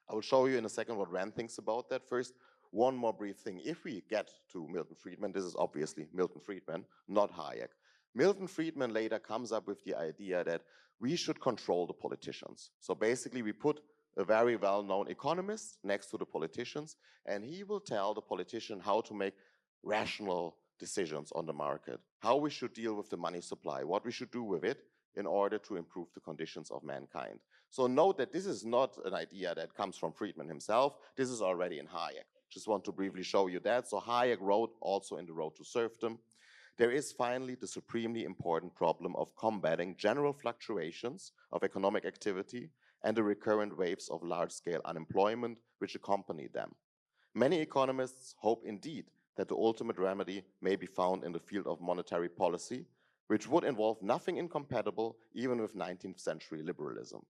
I will show you in a second what Rand thinks about that. First, one more brief thing. If we get to Milton Friedman, this is obviously Milton Friedman, not Hayek. Milton Friedman later comes up with the idea that we should control the politicians. So basically we put a very well-known economist next to the politicians, and he will tell the politician how to make rational decisions on the market, how we should deal with the money supply, what we should do with it in order to improve the conditions of mankind. So note that this is not an idea that comes from Friedman himself, this is already in Hayek. Just want to briefly show you that. So Hayek wrote also in The Road to Serfdom, there is finally the supremely important problem of combating general fluctuations of economic activity and the recurrent waves of large-scale unemployment which accompany them. Many economists hope indeed that the ultimate remedy may be found in the field of monetary policy, which would involve nothing incompatible even with 19th century liberalism,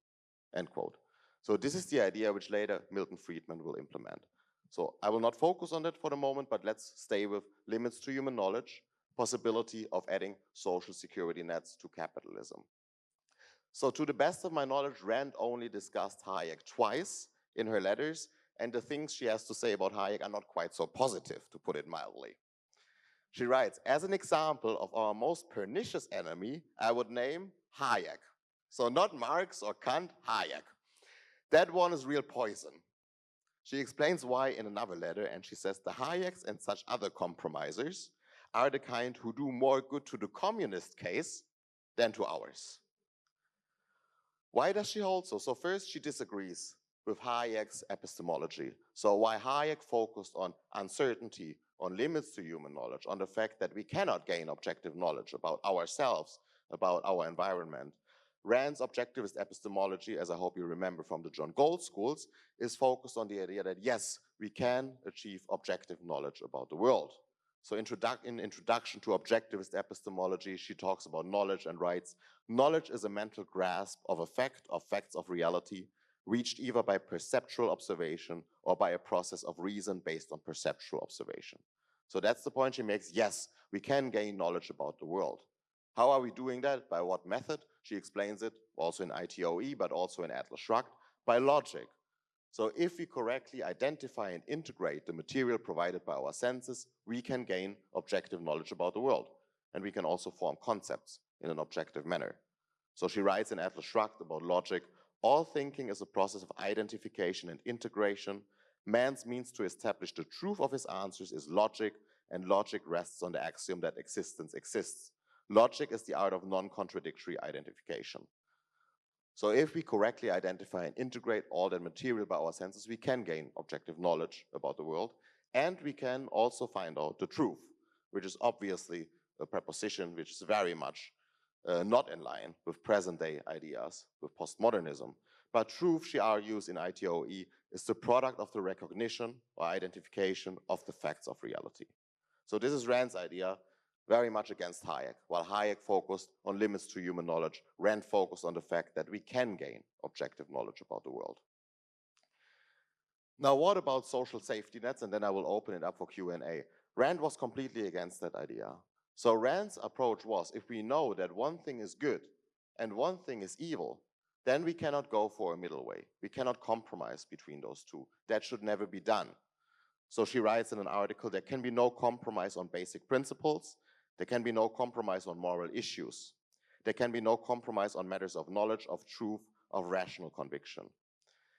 end quote. So this is the idea which later Milton Friedman will implement. So I will not focus on that for the moment, but let's stay with limits to human knowledge, possibility of adding social security nets to capitalism. So to the best of my knowledge, Rand only discussed Hayek twice in her letters, and the things she has to say about Hayek are not quite so positive, to put it mildly. She writes, as an example of our most pernicious enemy, I would name Hayek. So not Marx or Kant, Hayek. That one is real poison. She explains why in another letter, and she says the Hayeks and such other compromisers are the kind who do more good to the communist case than to ours. Why does she hold so? So first, she disagrees with Hayek's epistemology. So why Hayek focused on uncertainty, on limits to human knowledge, on the fact that we cannot gain objective knowledge about ourselves, about our environment. Rand's objectivist epistemology, as I hope you remember from the John Gold schools, is focused on the idea that yes, we can achieve objective knowledge about the world. So in Introduction to Objectivist Epistemology, she talks about knowledge and writes, knowledge is a mental grasp of a fact, of facts of reality, reached either by perceptual observation or by a process of reason based on perceptual observation. So that's the point she makes. Yes, we can gain knowledge about the world. How are we doing that? By what method? She explains it also in ITOE, but also in Atlas Shrugged, by logic. So if we correctly identify and integrate the material provided by our senses, we can gain objective knowledge about the world. And we can also form concepts in an objective manner. So she writes in Atlas Shrugged about logic, all thinking is a process of identification and integration. Man's means to establish the truth of his answers is logic, and logic rests on the axiom that existence exists. Logic is the art of non-contradictory identification. So if we correctly identify and integrate all that material by our senses, we can gain objective knowledge about the world, and we can also find out the truth, which is obviously a proposition which is very much not in line with present-day ideas, with postmodernism. But truth, she argues in ITOE, is the product of the recognition or identification of the facts of reality. So this is Rand's idea, very much against Hayek. While Hayek focused on limits to human knowledge, Rand focused on the fact that we can gain objective knowledge about the world. Now, what about social safety nets? And then I will open it up for Q&A. Rand was completely against that idea. So Rand's approach was, if we know that one thing is good and one thing is evil, then we cannot go for a middle way. We cannot compromise between those two. That should never be done. So she writes in an article, there can be no compromise on basic principles. There can be no compromise on moral issues. There can be no compromise on matters of knowledge, of truth, of rational conviction.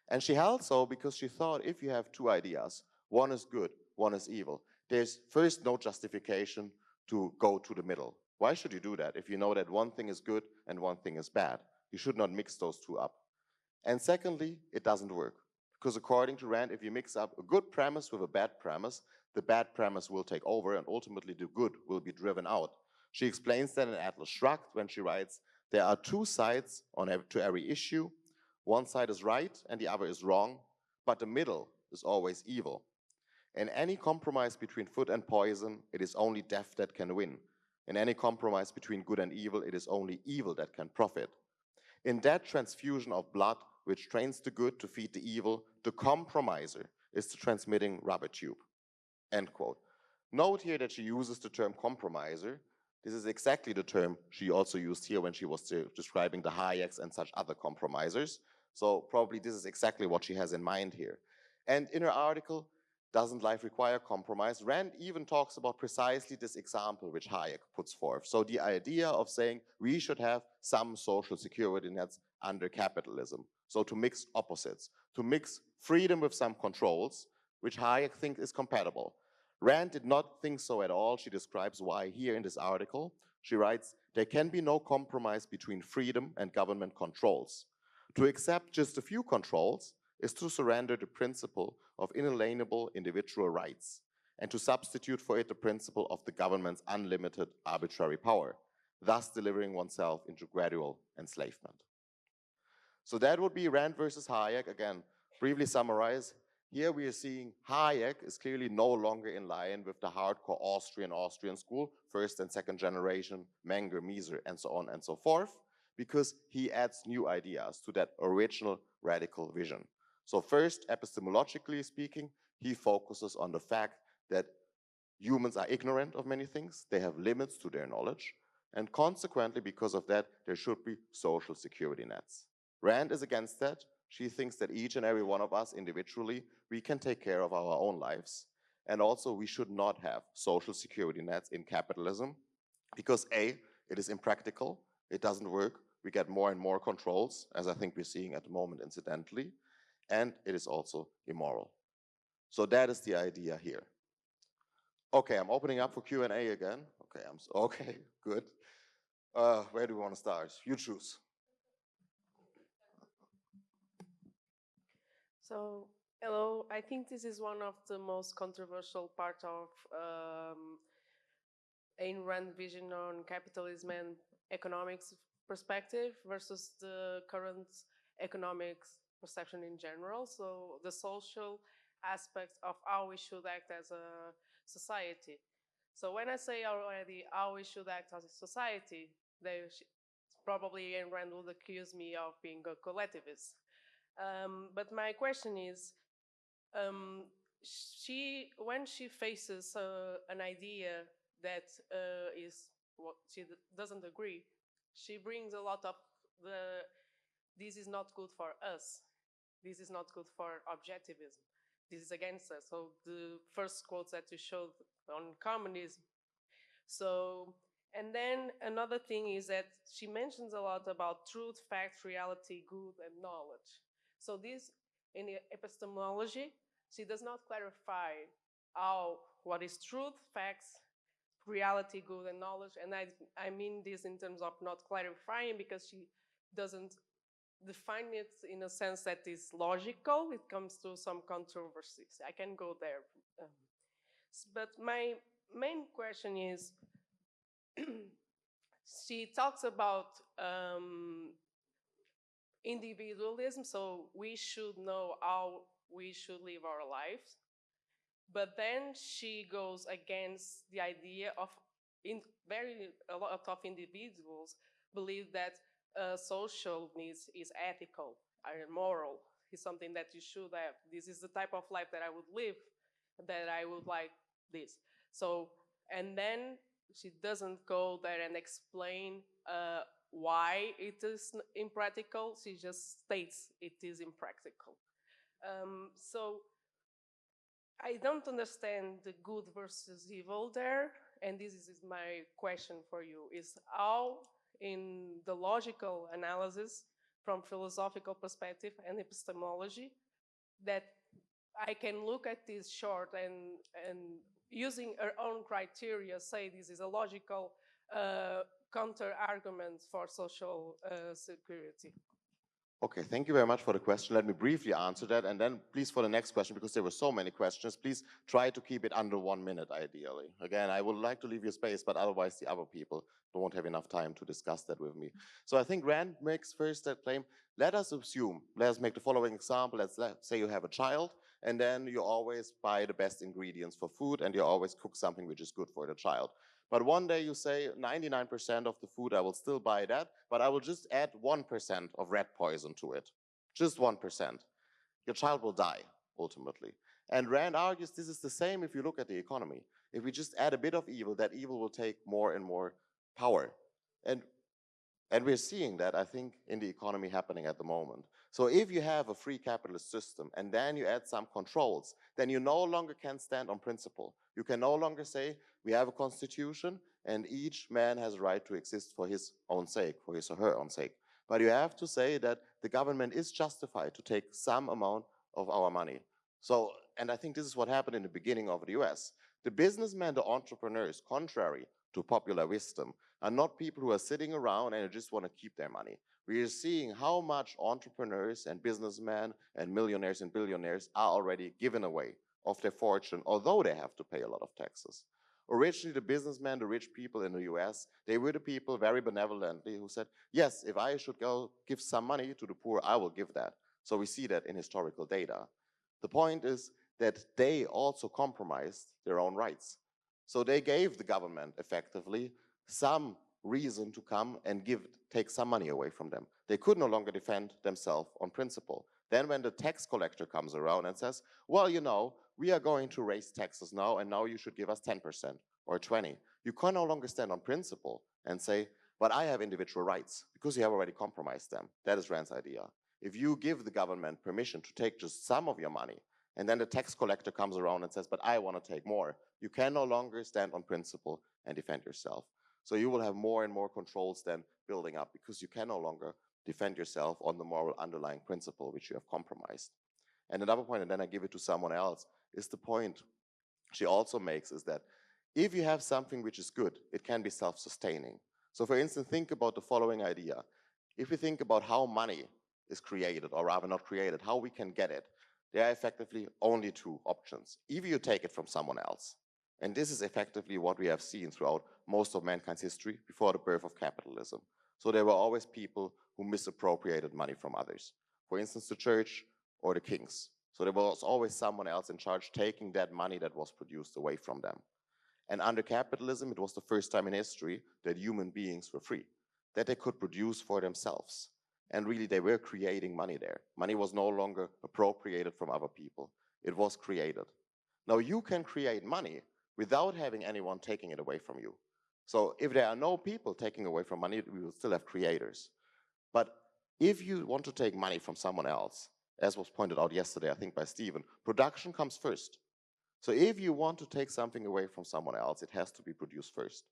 And she held so because she thought if you have two ideas, one is good, one is evil, there's first no justification to go to the middle. Why should you do that if you know that one thing is good and one thing is bad? You should not mix those two up. And secondly, it doesn't work. Because according to Rand, if you mix up a good premise with a bad premise, the bad premise will take over and ultimately the good will be driven out. She explains that in Atlas Shrugged when she writes, there are two sides to every issue. One side is right and the other is wrong, but the middle is always evil. In any compromise between food and poison, it is only death that can win. In any compromise between good and evil, it is only evil that can profit. In that transfusion of blood, which trains the good to feed the evil, the compromiser is the transmitting rubber tube, end quote. Note here that she uses the term compromiser. This is exactly the term she also used here when she was describing the Hayeks and such other compromisers. So probably this is exactly what she has in mind here. And in her article, Doesn't Life Require Compromise? Rand even talks about precisely this example which Hayek puts forth. So the idea of saying we should have some social security nets under capitalism. So to mix opposites, to mix freedom with some controls, which Hayek thinks is compatible. Rand did not think so at all. She describes why here in this article. She writes, there can be no compromise between freedom and government controls. To accept just a few controls is to surrender the principle of inalienable individual rights and to substitute for it the principle of the government's unlimited arbitrary power, thus delivering oneself into gradual enslavement. So that would be Rand versus Hayek. Again, briefly summarize. Here we are seeing Hayek is clearly no longer in line with the hardcore Austrian school, first and second generation, Menger, Mises, and so on and so forth, because he adds new ideas to that original radical vision. So first, epistemologically speaking, he focuses on the fact that humans are ignorant of many things, they have limits to their knowledge, and consequently, because of that, there should be social security nets. Rand is against that. She thinks that each and every one of us individually, we can take care of our own lives. And also we should not have social security nets in capitalism because A, it is impractical, it doesn't work, we get more and more controls, as I think we're seeing at the moment incidentally, and it is also immoral. So that is the idea here. Okay, I'm opening up for Q&A again. Okay, good. Where do we want to start? You choose. So, hello, I think this is one of the most controversial part of Ayn Rand vision on capitalism and economics perspective versus the current economics perception in general. So the social aspects of how we should act as a society. So when I say already how we should act as a society, probably Ayn Rand would accuse me of being a collectivist. But my question is, when she faces an idea that is what she doesn't agree, she brings a lot of this is not good for us. This is not good for objectivism. This is against us. So the first quotes that you showed on communism. So, and then another thing is that she mentions a lot about truth, fact, reality, good, and knowledge. So this, in epistemology, she does not clarify what is truth, facts, reality, good, and knowledge. And I mean this in terms of not clarifying because she doesn't define it in a sense that is logical. It comes to some controversies. I can go there. But my main question is, she talks about individualism, so we should know how we should live our lives. But then she goes against the idea of a lot of individuals believe that social needs is ethical and moral, is something that you should have. This is the type of life that I would live, that I would like this. So, and then she doesn't go there and explain why it is impractical. She just states it is impractical. So I don't understand the good versus evil there, and this is my question for you, is how in the logical analysis from philosophical perspective and epistemology that I can look at this short and using our own criteria say this is a logical counter-argument for social security. Okay, thank you very much for the question. Let me briefly answer that, and then please for the next question, because there were so many questions, please try to keep it under 1 minute ideally. Again, I would like to leave you space, but otherwise the other people won't have enough time to discuss that with me. So I think Rand makes first that claim, let us make the following example. Let's say you have a child, and then you always buy the best ingredients for food, and you always cook something which is good for the child. But one day you say 99% of the food, I will still buy that, but I will just add 1% of rat poison to it. Just 1%. Your child will die, ultimately. And Rand argues this is the same if you look at the economy. If we just add a bit of evil, that evil will take more and more power. And we're seeing that, I think, in the economy happening at the moment. So if you have a free capitalist system and then you add some controls, then you no longer can stand on principle. You can no longer say, we have a constitution and each man has a right to exist for his own sake, for his or her own sake. But you have to say that the government is justified to take some amount of our money. So, and I think this is what happened in the beginning of the US. The businessmen, the entrepreneurs, contrary to popular wisdom, are not people who are sitting around and just want to keep their money. We are seeing how much entrepreneurs and businessmen and millionaires and billionaires are already given away of their fortune, although they have to pay a lot of taxes. Originally, the businessmen, the rich people in the US, they were the people very benevolently who said, yes, if I should go give some money to the poor, I will give that. So we see that in historical data. The point is that they also compromised their own rights. So they gave the government effectively some reason to come and take some money away from them. They could no longer defend themselves on principle. Then when the tax collector comes around and says, well, you know, we are going to raise taxes now and now you should give us 10% or 20%. You can no longer stand on principle and say, but I have individual rights because you have already compromised them. That is Rand's idea. If you give the government permission to take just some of your money, and then the tax collector comes around and says, but I want to take more, you can no longer stand on principle and defend yourself. So you will have more and more controls then building up because you can no longer defend yourself on the moral underlying principle which you have compromised. And another point, and then I give it to someone else, is the point she also makes is that if you have something which is good, it can be self-sustaining. So for instance, think about the following idea. If we think about how money is created, or rather not created, how we can get it, there are effectively only two options. Either you take it from someone else, and this is effectively what we have seen throughout most of mankind's history before the birth of capitalism. So there were always people who misappropriated money from others. For instance, the church or the kings. So there was always someone else in charge taking that money that was produced away from them. And under capitalism, it was the first time in history that human beings were free, that they could produce for themselves. And really, they were creating money there. Money was no longer appropriated from other people. It was created. Now, you can create money without having anyone taking it away from you. So if there are no people taking away from money, we will still have creators. But if you want to take money from someone else, as was pointed out yesterday, I think by Stephen, production comes first. So if you want to take something away from someone else, it has to be produced first.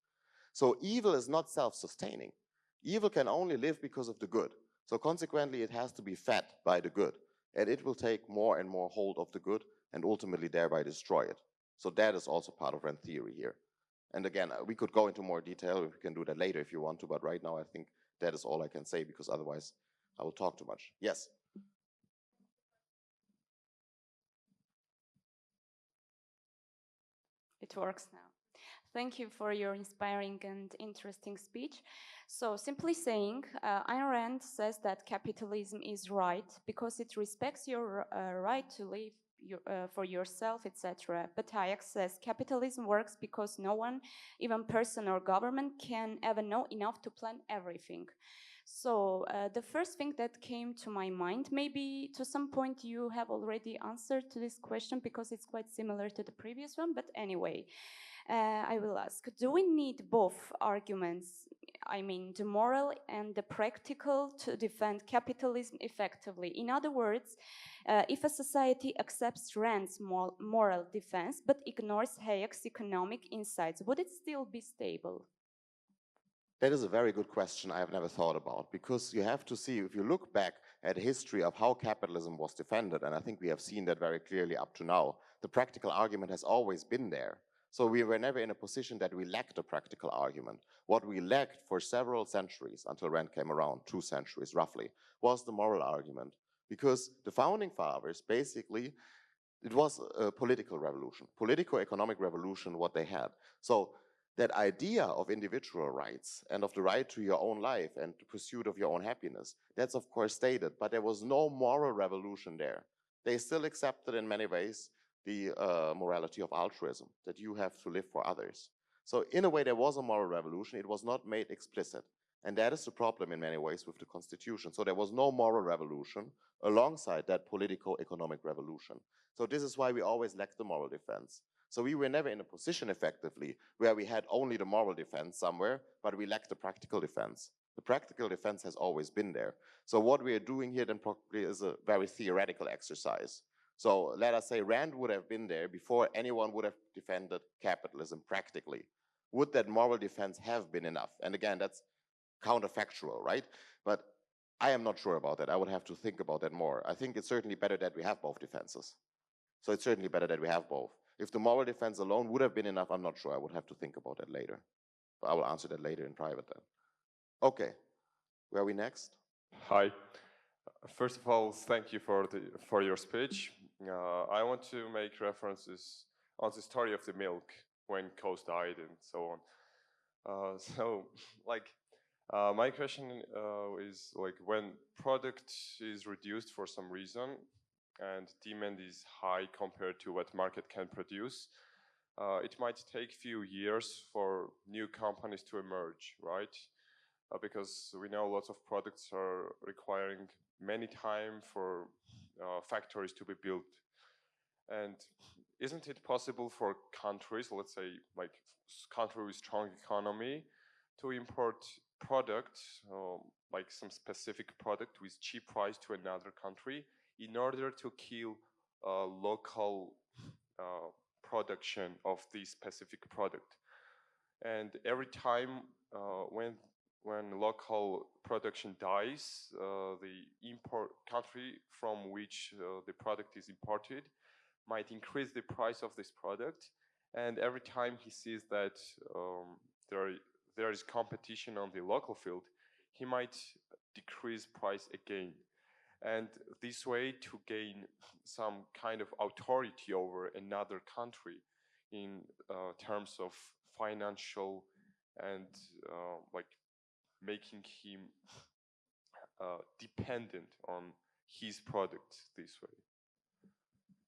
So evil is not self-sustaining. Evil can only live because of the good. So consequently, it has to be fed by the good. And it will take more and more hold of the good and ultimately thereby destroy it. So that is also part of Rand theory here. And again, we could go into more detail. We can do that later if you want to, but right now I think that is all I can say because otherwise I will talk too much. Yes? It works now. Thank you for your inspiring and interesting speech. So simply saying, Ayn Rand says that capitalism is right because it respects your right to live for yourself, etc. But Hayek says capitalism works because no one, even person or government, can ever know enough to plan everything. So the first thing that came to my mind, maybe to some point you have already answered to this question because it's quite similar to the previous one, but anyway, I will ask, do we need both arguments, I mean the moral and the practical, to defend capitalism effectively? In other words, if a society accepts Rand's moral defense but ignores Hayek's economic insights, would it still be stable? That is a very good question I have never thought about, because you have to see, if you look back at the history of how capitalism was defended, and I think we have seen that very clearly up to now, the practical argument has always been there. So we were never in a position that we lacked a practical argument. What we lacked for several centuries, until Rand came around, 2 centuries roughly, was the moral argument. Because the founding fathers, basically, it was a political revolution, politico-economic revolution, what they had. So that idea of individual rights and of the right to your own life and the pursuit of your own happiness, that's of course stated, but there was no moral revolution there. they still accepted in many ways the morality of altruism, that you have to live for others. So in a way, there was a moral revolution. It was not made explicit. And that is the problem in many ways with the constitution. So there was no moral revolution alongside that politico-economic revolution. So this is why we always lacked the moral defense. So we were never in a position effectively where we had only the moral defense somewhere, but we lacked the practical defense. The practical defense has always been there. So what we are doing here then probably is a very theoretical exercise. So let us say Rand would have been there before anyone would have defended capitalism practically. Would that moral defense have been enough? And again, that's counterfactual, right? But I am not sure about that. I would have to think about that more. I think it's certainly better that we have both defenses. So it's certainly better that we have both. If the moral defense alone would have been enough, I'm not sure. I would have to think about that later. But I will answer that later in private then. Okay, where are we next? Hi. First of all, thank you for your speech. I want to make references on the story of the milk when Hooss died and so on. My question is like when product is reduced for some reason and demand is high compared to what market can produce, it might take few years for new companies to emerge, right? Because we know lots of products are requiring many time for factories to be built. And isn't it possible for countries, let's say like country with strong economy, to import products, like some specific product with cheap price to another country in order to kill local production of this specific product? And every time when local production dies, the import country from which the product is imported might increase the price of this product. And every time he sees that there is competition on the local field, he might decrease price again. And this way to gain some kind of authority over another country in terms of financial and like making him dependent on his product this way.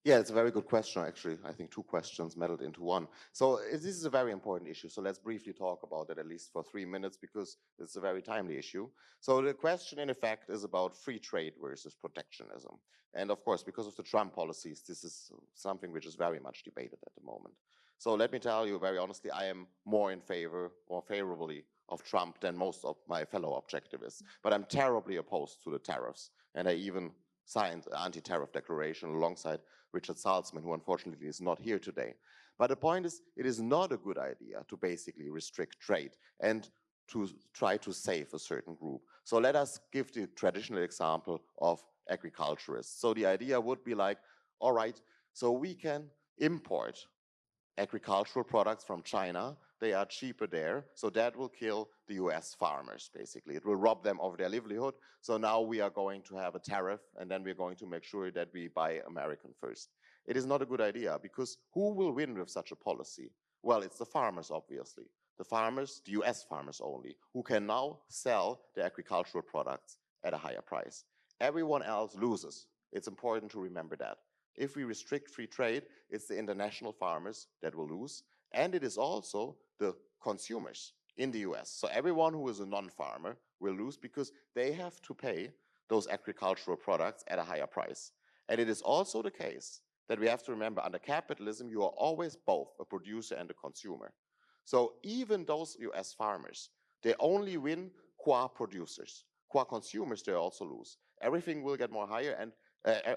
Yeah, it's a very good question, actually. I think two questions melded into one. So this is a very important issue. So let's briefly talk about it, at least for 3 minutes, because it's a very timely issue. So the question, in effect, is about free trade versus protectionism. And of course, because of the Trump policies, this is something which is very much debated at the moment. So let me tell you very honestly, I am more in favor, more favorably of Trump than most of my fellow objectivists. But I'm terribly opposed to the tariffs. And I even signed an anti-tariff declaration alongside Richard Salzman, who unfortunately is not here today. But the point is, it is not a good idea to basically restrict trade and to try to save a certain group. So let us give the traditional example of agriculturists. So the idea would be like, all right, so we can import agricultural products from China. They are cheaper there, so that will kill the US farmers, basically. It will rob them of their livelihood. So now we are going to have a tariff, and then we're going to make sure that we buy American first. It is not a good idea, because who will win with such a policy? Well, it's the farmers, obviously. The farmers, the US farmers only, who can now sell their agricultural products at a higher price. Everyone else loses. It's important to remember that. If we restrict free trade, it's the international farmers that will lose, and it is also the consumers in the US. So everyone who is a non-farmer will lose because they have to pay those agricultural products at a higher price. And it is also the case that we have to remember, under capitalism, you are always both a producer and a consumer. So even those US farmers, they only win qua producers. Qua consumers, they also lose. Everything will get more higher, and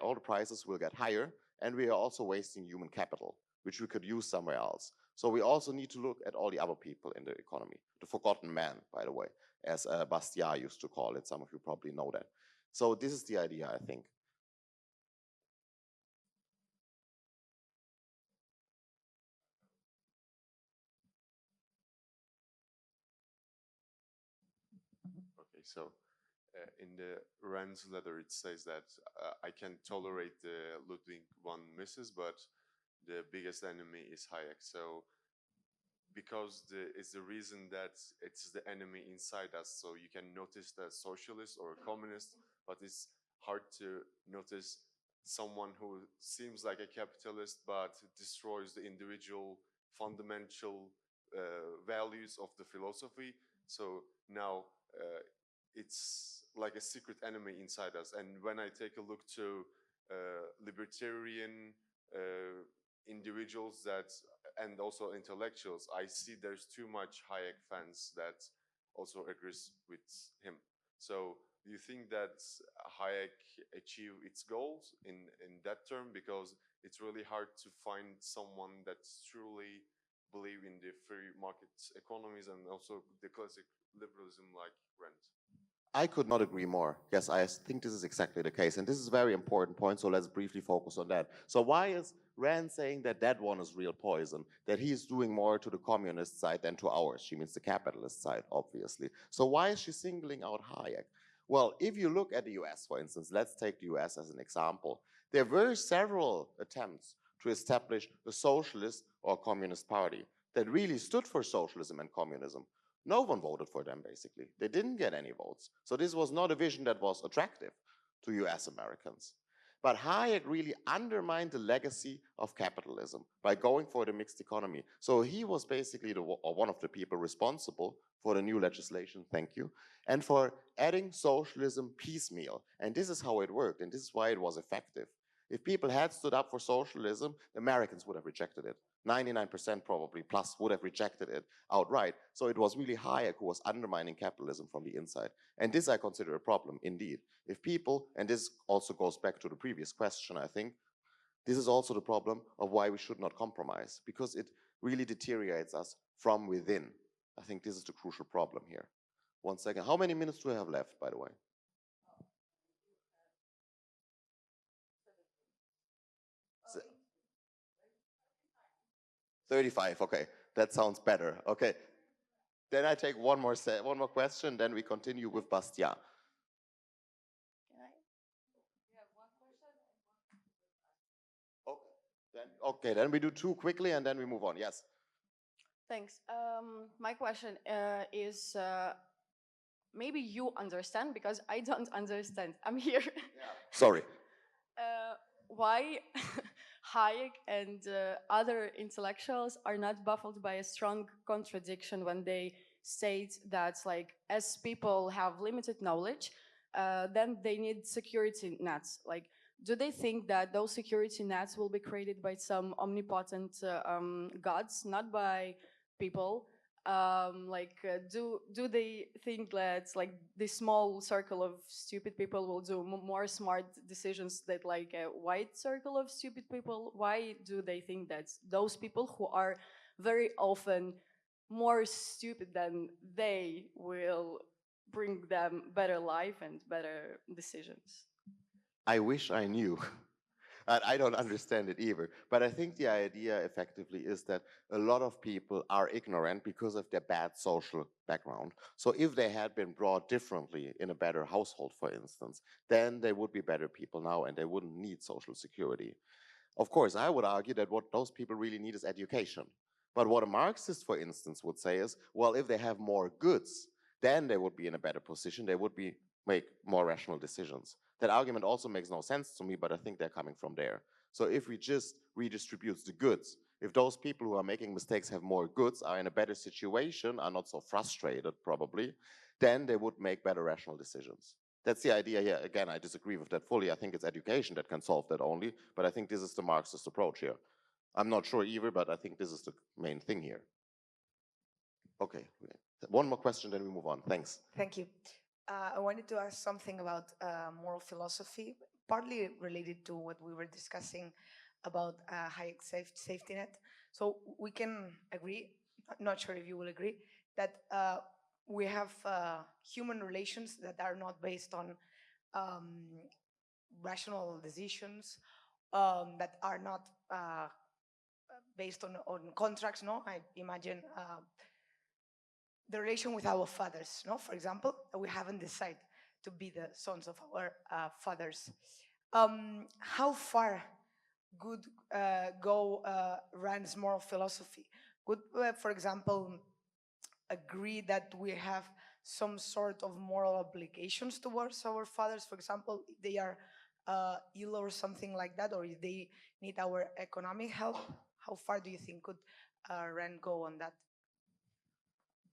all the prices will get higher, and we are also wasting human capital, which we could use somewhere else. So we also need to look at all the other people in the economy. The forgotten man, by the way, as Bastiat used to call it. Some of you probably know that. So this is the idea, I think. Okay, so in the Rand's letter, it says that I can tolerate the Ludwig von Mises, but the biggest enemy is Hayek. So because it's the reason that it's the enemy inside us, so you can notice the socialist or communist, but it's hard to notice someone who seems like a capitalist but destroys the individual fundamental values of the philosophy. So now it's like a secret enemy inside us. And when I take a look to libertarian individuals and also intellectuals, I see there's too much Hayek fans that also agrees with him. So do you think that Hayek achieved its goals in that term? Because it's really hard to find someone that truly believe in the free market economies and also the classic liberalism like Rand. I could not agree more. Yes, I think this is exactly the case. And this is a very important point, so let's briefly focus on that. So why is Rand saying that that one is real poison, that he's doing more to the communist side than to ours? She means the capitalist side, obviously. So why is she singling out Hayek? Well, if you look at the US, for instance, let's take the US as an example. There were several attempts to establish a socialist or communist party that really stood for socialism and communism. No one voted for them, basically. They didn't get any votes. So this was not a vision that was attractive to US Americans. But Hayek really undermined the legacy of capitalism by going for the mixed economy. So he was basically one of the people responsible for the new legislation, thank you, and for adding socialism piecemeal. And this is how it worked, and this is why it was effective. If people had stood up for socialism, the Americans would have rejected it. 99% probably plus would have rejected it outright. So it was really Hayek who was undermining capitalism from the inside. And this I consider a problem, indeed. If people, and this also goes back to the previous question, I think, this is also the problem of why we should not compromise, because it really deteriorates us from within. I think this is the crucial problem here. 1 second. How many minutes do I have left, by the way? 35, okay. That sounds better. Okay. Then I take one more question, then we continue with Bastiat. Okay, then we do two quickly and then we move on. Yes. Thanks. My question is maybe you understand because I don't understand. I'm here. Yeah. Sorry. Why Hayek and other intellectuals are not baffled by a strong contradiction when they state that, like, as people have limited knowledge, then they need security nets. Like, do they think that those security nets will be created by some omnipotent gods, not by people? Do they think that, like, this small circle of stupid people will do more smart decisions than like a wide circle of stupid people? Why do they think that those people who are very often more stupid than they will bring them better life and better decisions? I wish I knew. I don't understand it either. But I think the idea effectively is that a lot of people are ignorant because of their bad social background. So if they had been brought differently in a better household, for instance, then they would be better people now and they wouldn't need social security. Of course, I would argue that what those people really need is education. But what a Marxist, for instance, would say is, well, if they have more goods, then they would be in a better position. They would make more rational decisions. That argument also makes no sense to me, but I think they're coming from there. So if we just redistribute the goods, if those people who are making mistakes have more goods, are in a better situation, are not so frustrated probably, then they would make better rational decisions. That's the idea here. Again, I disagree with that fully. I think it's education that can solve that only, but I think this is the Marxist approach here. I'm not sure either, but I think this is the main thing here. Okay, one more question, then we move on. Thanks. Thank you. I wanted to ask something about moral philosophy, partly related to what we were discussing about Hayek's safety net. So we can agree, not sure if you will agree, that we have human relations that are not based on rational decisions, that are not based on contracts, no? I imagine the relation with our fathers, no? For example, we haven't decided to be the sons of our fathers. How far could go Rand's moral philosophy? Could, for example, agree that we have some sort of moral obligations towards our fathers? For example, if they are ill or something like that, or if they need our economic help? How far do you think could Rand go on that?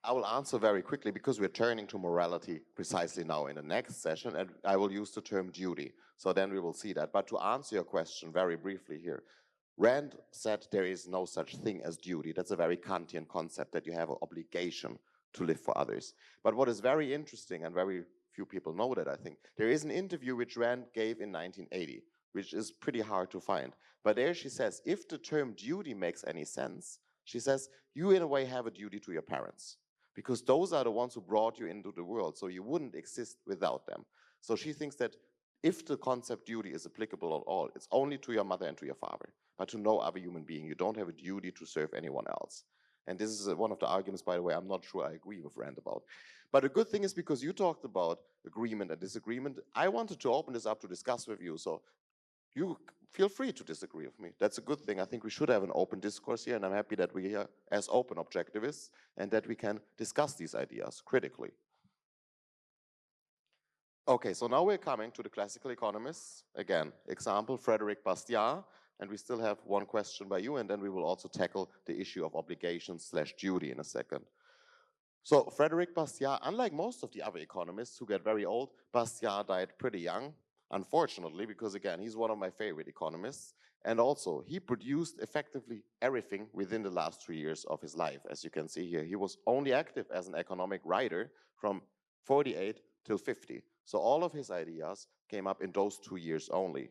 I will answer very quickly because we're turning to morality precisely now in the next session, and I will use the term duty. So then we will see that. But to answer your question very briefly here, Rand said there is no such thing as duty. That's a very Kantian concept, that you have an obligation to live for others. But what is very interesting, and very few people know that, I think, there is an interview which Rand gave in 1980, which is pretty hard to find. But there she says, if the term duty makes any sense, she says, you in a way have a duty to your parents, because those are the ones who brought you into the world, so you wouldn't exist without them. So she thinks that if the concept duty is applicable at all, it's only to your mother and to your father, but to no other human being. You don't have a duty to serve anyone else. And this is one of the arguments, by the way, I'm not sure I agree with Rand about. But the good thing is, because you talked about agreement and disagreement, I wanted to open this up to discuss with you. So you feel free to disagree with me. That's a good thing. I think we should have an open discourse here, and I'm happy that we are as open objectivists and that we can discuss these ideas critically. Okay, so now we're coming to the classical economists. Again, example, Frédéric Bastiat, and we still have one question by you, and then we will also tackle the issue of obligation/duty in a second. So Frédéric Bastiat, unlike most of the other economists who get very old, Bastiat died pretty young, unfortunately, because again, he's one of my favorite economists. And also, he produced effectively everything within the last 3 years of his life. As you can see here, he was only active as an economic writer from 48 till 50. So all of his ideas came up in those 2 years only.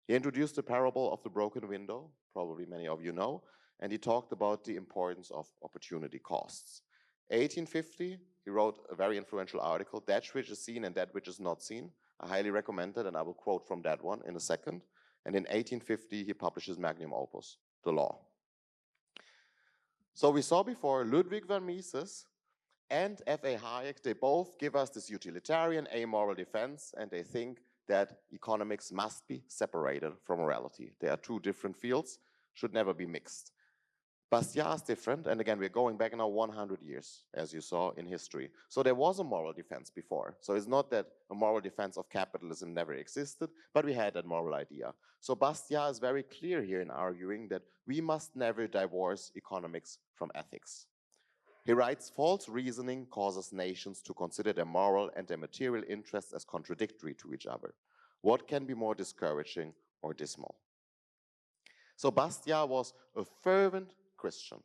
He introduced the parable of the broken window, probably many of you know, and he talked about the importance of opportunity costs. 1850, he wrote a very influential article, That Which is Seen and That Which is Not Seen. I highly recommend it, and I will quote from that one in a second. And in 1850, he publishes magnum opus, The Law. So we saw before Ludwig von Mises and F.A. Hayek, they both give us this utilitarian amoral defense, and they think that economics must be separated from morality. They are two different fields, should never be mixed. Bastiat is different, and again, we're going back now 100 years, as you saw in history. So there was a moral defense before. So it's not that a moral defense of capitalism never existed, but we had that moral idea. So Bastiat is very clear here in arguing that we must never divorce economics from ethics. He writes, false reasoning causes nations to consider their moral and their material interests as contradictory to each other. What can be more discouraging or dismal? So Bastiat was a fervent Christian.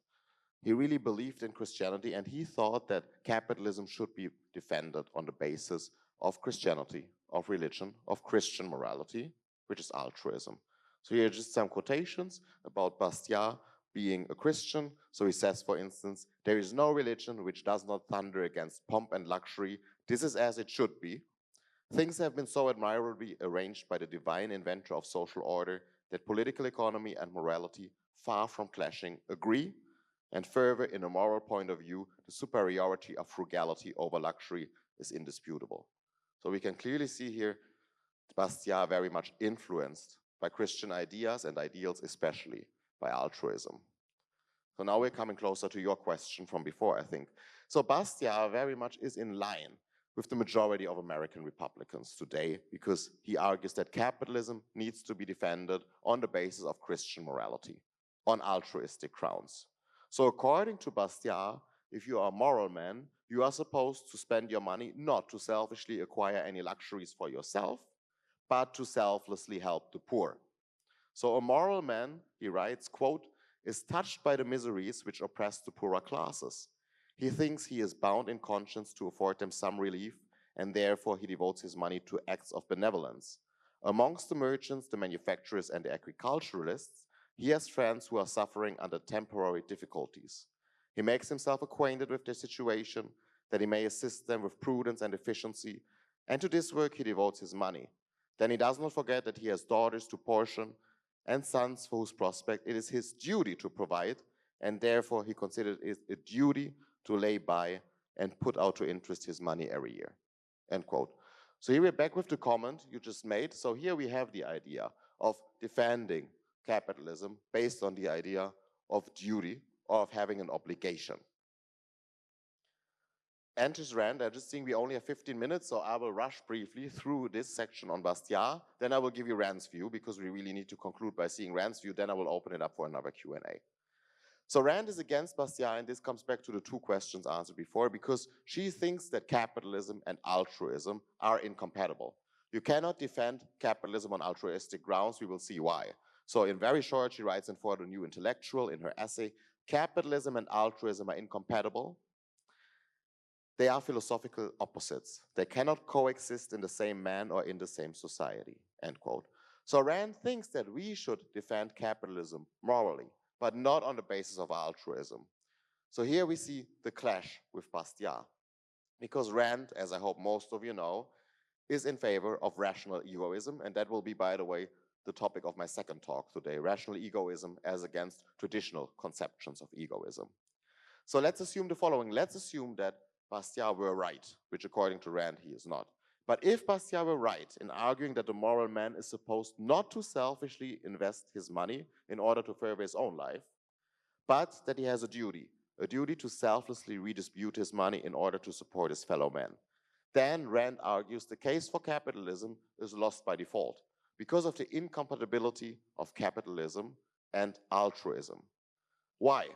He really believed in Christianity, and he thought that capitalism should be defended on the basis of Christianity, of religion, of Christian morality, which is altruism. So here are just some quotations about Bastiat being a Christian. So he says, for instance, there is no religion which does not thunder against pomp and luxury. This is as it should be. Things have been so admirably arranged by the divine inventor of social order that political economy and morality, far from clashing, agree. And further, in a moral point of view, the superiority of frugality over luxury is indisputable. So we can clearly see here Bastiat very much influenced by Christian ideas and ideals, especially by altruism. So now we're coming closer to your question from before, I think. So Bastiat very much is in line with the majority of American Republicans today, because he argues that capitalism needs to be defended on the basis of Christian morality, on altruistic grounds. So according to Bastiat, if you are a moral man, you are supposed to spend your money not to selfishly acquire any luxuries for yourself, but to selflessly help the poor. So a moral man, he writes, quote, is touched by the miseries which oppress the poorer classes. He thinks he is bound in conscience to afford them some relief, and therefore he devotes his money to acts of benevolence. Amongst the merchants, the manufacturers, and the agriculturalists, he has friends who are suffering under temporary difficulties. He makes himself acquainted with their situation, that he may assist them with prudence and efficiency, and to this work he devotes his money. Then he does not forget that he has daughters to portion and sons for whose prospect it is his duty to provide, and therefore he considers it a duty to lay by and put out to interest his money every year, end quote. So here we're back with the comment you just made. So here we have the idea of defending capitalism based on the idea of duty or of having an obligation. enters Rand. I just think we only have 15 minutes, so I will rush briefly through this section on Bastiat. Then I will give you Rand's view, because we really need to conclude by seeing Rand's view. Then I will open it up for another Q&A. So Rand is against Bastiat, and this comes back to the two questions answered before, because she thinks that capitalism and altruism are incompatible. You cannot defend capitalism on altruistic grounds. We will see why. So in very short, she writes in For the New Intellectual in her essay, capitalism and altruism are incompatible. They are philosophical opposites. They cannot coexist in the same man or in the same society, end quote. So Rand thinks that we should defend capitalism morally, but not on the basis of altruism. So here we see the clash with Bastiat, because Rand, as I hope most of you know, is in favor of rational egoism, and that will be, by the way, the topic of my second talk today, rational egoism as against traditional conceptions of egoism. So let's assume the following. Let's assume that Bastiat were right, which according to Rand he is not. But if Bastiat were right in arguing that the moral man is supposed not to selfishly invest his money in order to further his own life, but that he has a duty to selflessly redistribute his money in order to support his fellow man, then Rand argues the case for capitalism is lost by default because of the incompatibility of capitalism and altruism. Why?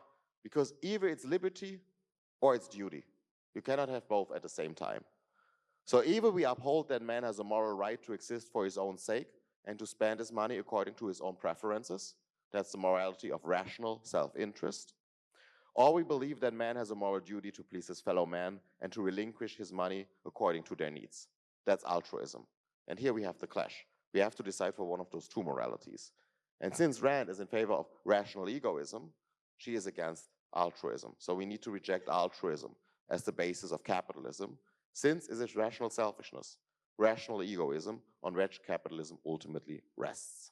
Because either it's liberty or it's duty. You cannot have both at the same time. So either we uphold that man has a moral right to exist for his own sake and to spend his money according to his own preferences. That's the morality of rational self-interest. Or we believe that man has a moral duty to please his fellow man and to relinquish his money according to their needs. That's altruism. And here we have the clash. We have to decide for one of those two moralities. And since Rand is in favor of rational egoism, she is against altruism. So we need to reject altruism as the basis of capitalism, since it is rational selfishness, rational egoism, on which capitalism ultimately rests.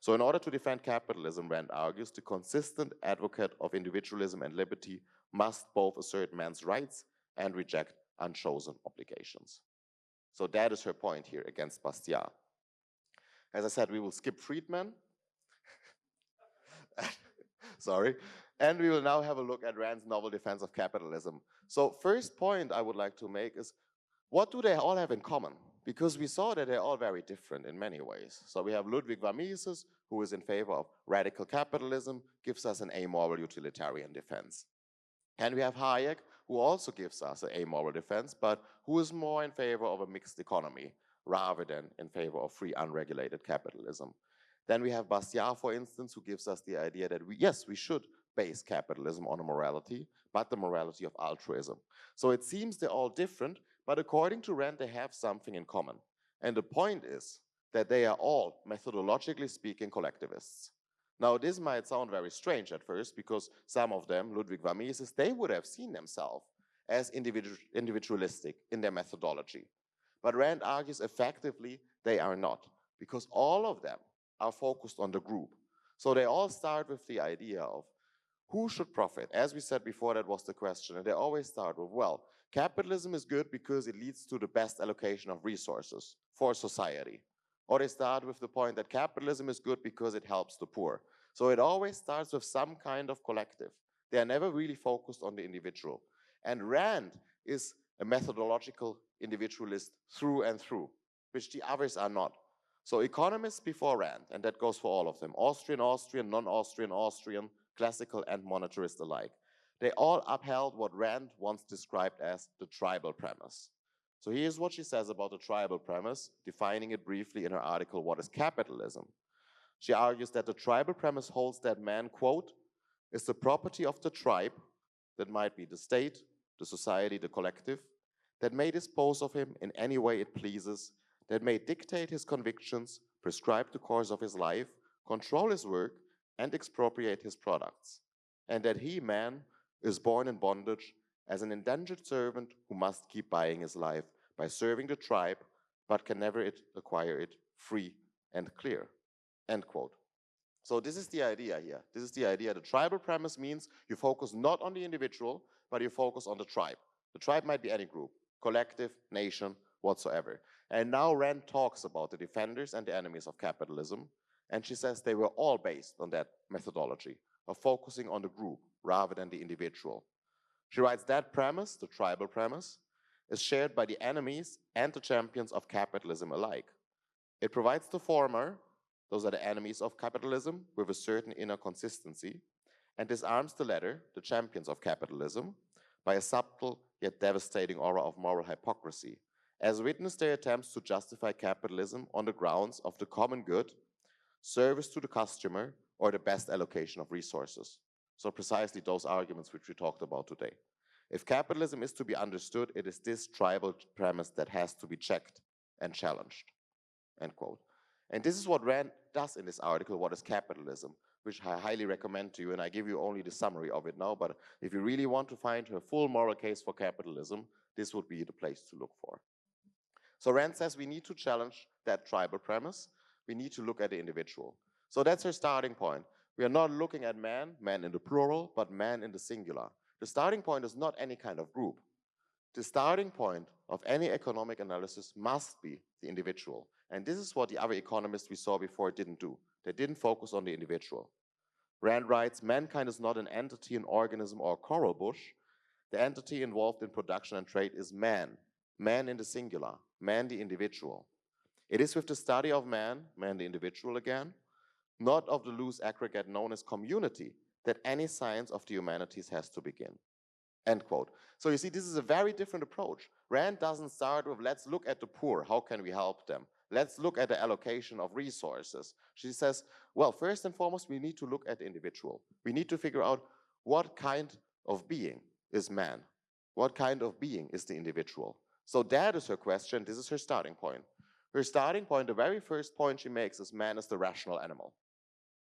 So in order to defend capitalism, Rand argues, the consistent advocate of individualism and liberty must both assert man's rights and reject unchosen obligations. So that is her point here against Bastiat. As I said, we will skip Friedman. Sorry. And we will now have a look at Rand's novel defense of capitalism. So first point I would like to make is, what do they all have in common? Because we saw that they're all very different in many ways. So we have Ludwig von Mises, who is in favor of radical capitalism, gives us an amoral utilitarian defense. And we have Hayek, who also gives us an amoral defense, but who is more in favor of a mixed economy, rather than in favor of free, unregulated capitalism. Then we have Bastiat, for instance, who gives us the idea that yes, we should base capitalism on a morality, but the morality of altruism. So it seems they're all different, but according to Rand, they have something in common. And the point is that they are all, methodologically speaking, collectivists. Now, this might sound very strange at first, because some of them, Ludwig von Mises, they would have seen themselves as individualistic in their methodology. But Rand argues effectively they are not, because all of them are focused on the group. So they all start with the idea of who should profit. As we said before, that was the question. And they always start with, well, capitalism is good because it leads to the best allocation of resources for society. Or they start with the point that capitalism is good because it helps the poor. So it always starts with some kind of collective. They are never really focused on the individual. And Rand is a methodological individualist through and through, which the others are not. So economists before Rand, and that goes for all of them, Austrian, non-Austrian, classical and monetarist alike, they all upheld what Rand once described as the tribal premise. So here's what she says about the tribal premise, defining it briefly in her article, What is Capitalism? She argues that the tribal premise holds that man, quote, is the property of the tribe, that might be the state, the society, the collective, that may dispose of him in any way it pleases, that may dictate his convictions, prescribe the course of his life, control his work, and expropriate his products, and that he, man, is born in bondage as an indentured servant who must keep buying his life by serving the tribe, but can never acquire it free and clear, end quote. So this is the idea here. This is the idea. The tribal premise means you focus not on the individual, but you focus on the tribe. The tribe might be any group, collective, nation, whatsoever. And now Rand talks about the defenders and the enemies of capitalism, and she says they were all based on that methodology of focusing on the group rather than the individual. She writes that premise, the tribal premise, is shared by the enemies and the champions of capitalism alike. It provides the former, those are the enemies of capitalism, with a certain inner consistency, and disarms the latter, the champions of capitalism, by a subtle yet devastating aura of moral hypocrisy, as witness their attempts to justify capitalism on the grounds of the common good, service to the customer, or the best allocation of resources. So precisely those arguments which we talked about today. If capitalism is to be understood, it is this tribal premise that has to be checked and challenged, end quote. And this is what Rand does in this article, What is Capitalism, which I highly recommend to you, and I give you only the summary of it now, but if you really want to find her full moral case for capitalism, this would be the place to look for. So Rand says we need to challenge that tribal premise. We need to look at the individual. So that's her starting point. We are not looking at man in the plural, but man in the singular. The starting point is not any kind of group. The starting point of any economic analysis must be the individual. And this is what the other economists we saw before didn't do. They didn't focus on the individual. Rand writes, mankind is not an entity, an organism, or a coral bush. The entity involved in production and trade is man in the singular, man the individual. It is with the study of man the individual again, not of the loose aggregate known as community, that any science of the humanities has to begin. End quote. So you see, this is a very different approach. Rand doesn't start with, let's look at the poor, how can we help them? Let's look at the allocation of resources. She says, well, first and foremost, we need to look at the individual. We need to figure out what kind of being is man? What kind of being is the individual? So that is her question. This is her starting point. Her starting point, the very first point she makes is man is the rational animal.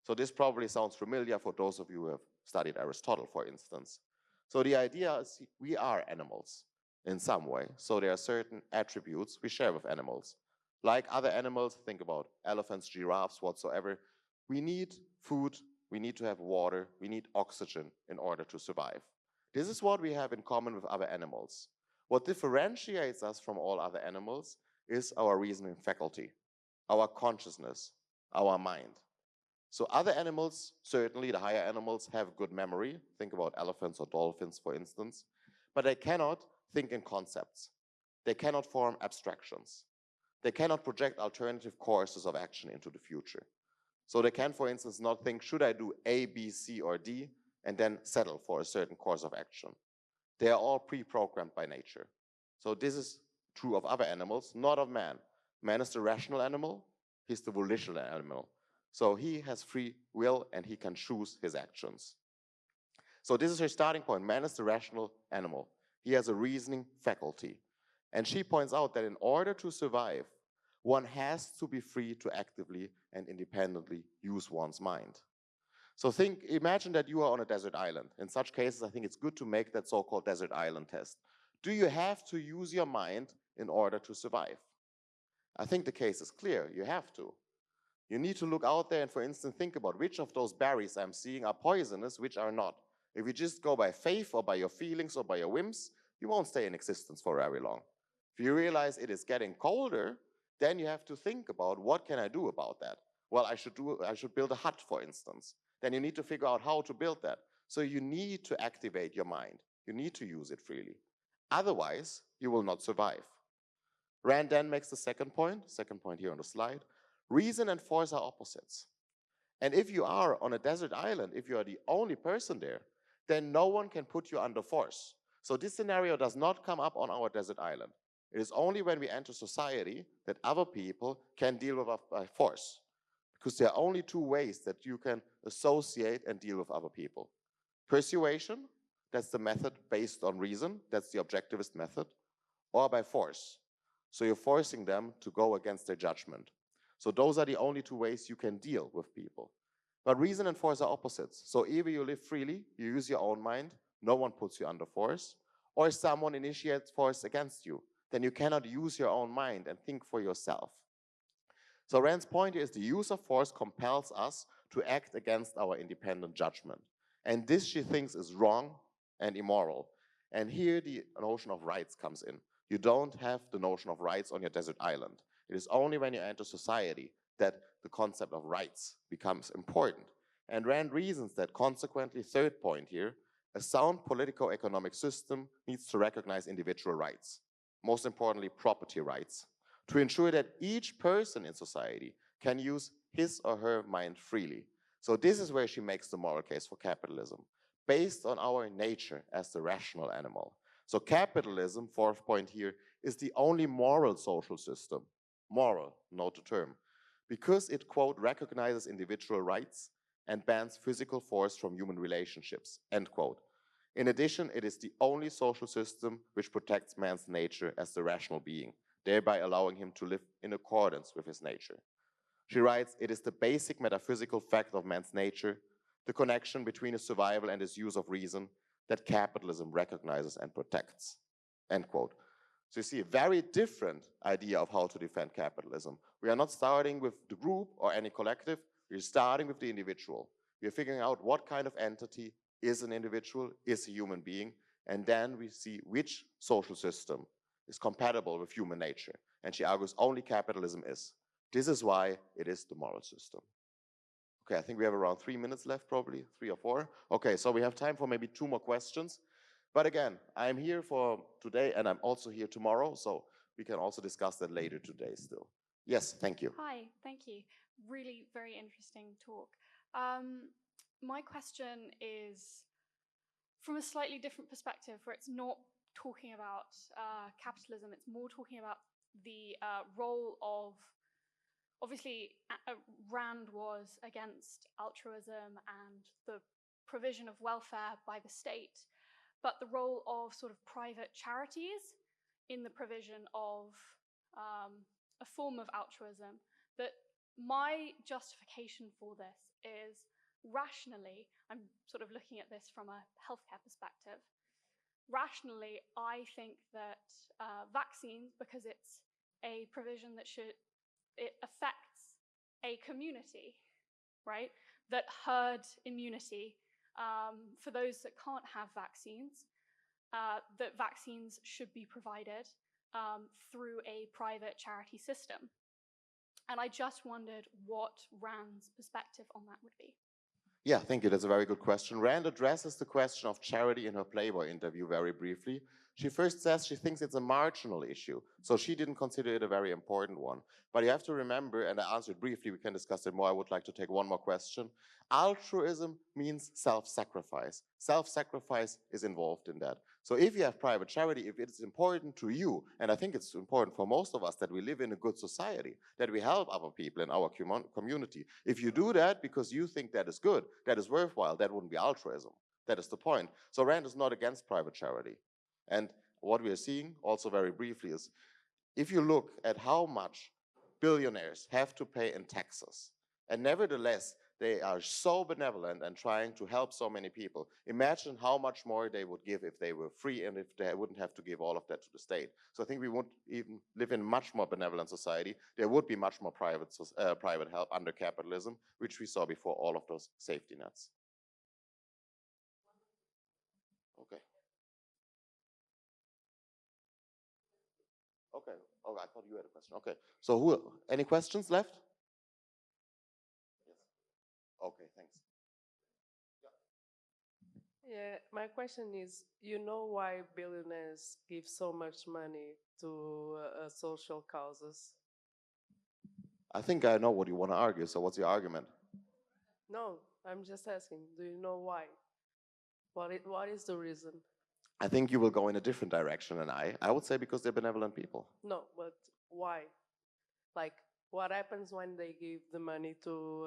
So this probably sounds familiar for those of you who have studied Aristotle, for instance. So the idea is we are animals in some way. So there are certain attributes we share with animals. Like other animals, think about elephants, giraffes, whatsoever. We need food, we need to have water, we need oxygen in order to survive. This is what we have in common with other animals. What differentiates us from all other animals is our reasoning faculty, our consciousness, our mind. So other animals, certainly the higher animals, have good memory. Think about elephants or dolphins, for instance. But they cannot think in concepts. They cannot form abstractions. They cannot project alternative courses of action into the future. So they can, for instance, not think, should I do A, B, C, or D, and then settle for a certain course of action. They are all pre-programmed by nature. So this is true of other animals, not of man. Man is the rational animal, he's the volitional animal. So he has free will and he can choose his actions. So this is her starting point. Man is the rational animal. He has a reasoning faculty. And she points out that in order to survive, one has to be free to actively and independently use one's mind. So imagine that you are on a desert island. In such cases, I think it's good to make that so-called desert island test. Do you have to use your mind in order to survive? I think the case is clear. You have to. You need to look out there and, for instance, think about which of those berries I'm seeing are poisonous, which are not. If you just go by faith or by your feelings or by your whims, you won't stay in existence for very long. If you realize it is getting colder, then you have to think about what can I do about that? Well, I should build a hut, for instance. Then you need to figure out how to build that. So you need to activate your mind. You need to use it freely. Otherwise, you will not survive. Rand then makes the second point here on the slide. Reason and force are opposites. And if you are on a desert island, if you are the only person there, then no one can put you under force. So this scenario does not come up on our desert island. It is only when we enter society that other people can deal with us by force. Because there are only two ways that you can associate and deal with other people. Persuasion, that's the method based on reason, that's the objectivist method, or by force. So you're forcing them to go against their judgment. So those are the only two ways you can deal with people. But reason and force are opposites. So either you live freely, you use your own mind, no one puts you under force, or someone initiates force against you. Then you cannot use your own mind and think for yourself. So Rand's point is the use of force compels us to act against our independent judgment. And this, she thinks, is wrong and immoral. And here the notion of rights comes in. You don't have the notion of rights on your desert island. It is only when you enter society that the concept of rights becomes important. And Rand reasons that consequently, third point here, A sound politico-economic system needs to recognize individual rights, most importantly, property rights, to ensure that each person in society can use his or her mind freely. So this is where she makes the moral case for capitalism, based on our nature as the rational animal. So capitalism, fourth point here, is the only moral social system, moral, note the term, because it, quote, recognizes individual rights and bans physical force from human relationships, end quote. In addition, it is the only social system which protects man's nature as the rational being, thereby allowing him to live in accordance with his nature. She writes, it is the basic metaphysical fact of man's nature, the connection between his survival and his use of reason, that capitalism recognizes and protects, end quote. So you see a very different idea of how to defend capitalism. We are not starting with the group or any collective, we're starting with the individual. We're figuring out what kind of entity is an individual, is a human being, and then we see which social system is compatible with human nature. And she argues only capitalism is. This is why it is the moral system. Okay, I think we have around 3 minutes left, probably 3 or 4. Okay, so we have time for maybe 2 more questions. But again, I'm here for today and I'm also here tomorrow, so we can also discuss that later today still. Yes, thank you. Hi, thank you. Really very interesting talk. My question is from a slightly different perspective, where it's not talking about capitalism, it's more talking about the role of, obviously, Rand was against altruism and the provision of welfare by the state, but the role of sort of private charities in the provision of a form of altruism. That my justification for this is rationally, I'm sort of looking at this from a healthcare perspective, rationally, I think that vaccines, because it's a provision that it affects a community, right? That herd immunity for those that can't have vaccines, that vaccines should be provided through a private charity system. And I just wondered what Rand's perspective on that would be. Yeah, thank you. That's a very good question. Rand addresses the question of charity in her Playboy interview very briefly. She first says she thinks it's a marginal issue, so she didn't consider it a very important one. But you have to remember, and I answered briefly, we can discuss it more. I would like to take one more question. Altruism means self-sacrifice. Self-sacrifice is involved in that. So if you have private charity, if it's important to you, and I think it's important for most of us that we live in a good society, that we help other people in our community. If you do that because you think that is good, that is worthwhile, that wouldn't be altruism. That is the point. So Rand is not against private charity. And what we are seeing, also very briefly, is if you look at how much billionaires have to pay in taxes, and nevertheless, they are so benevolent and trying to help so many people. Imagine how much more they would give if they were free and if they wouldn't have to give all of that to the state. So I think we would even live in a much more benevolent society. There would be much more private help under capitalism, which we saw before all of those safety nets. Okay. Okay. Oh, I thought you had a question. Okay. So any questions left? Yes. Okay, thanks. Yeah, my question is, you know why billionaires give so much money to social causes? I think I know what you want to argue, so what's your argument? No, I'm just asking, do you know why? What is the reason? I think you will go in a different direction than I would say because they're benevolent people. No, but why? Like, what happens when they give the money to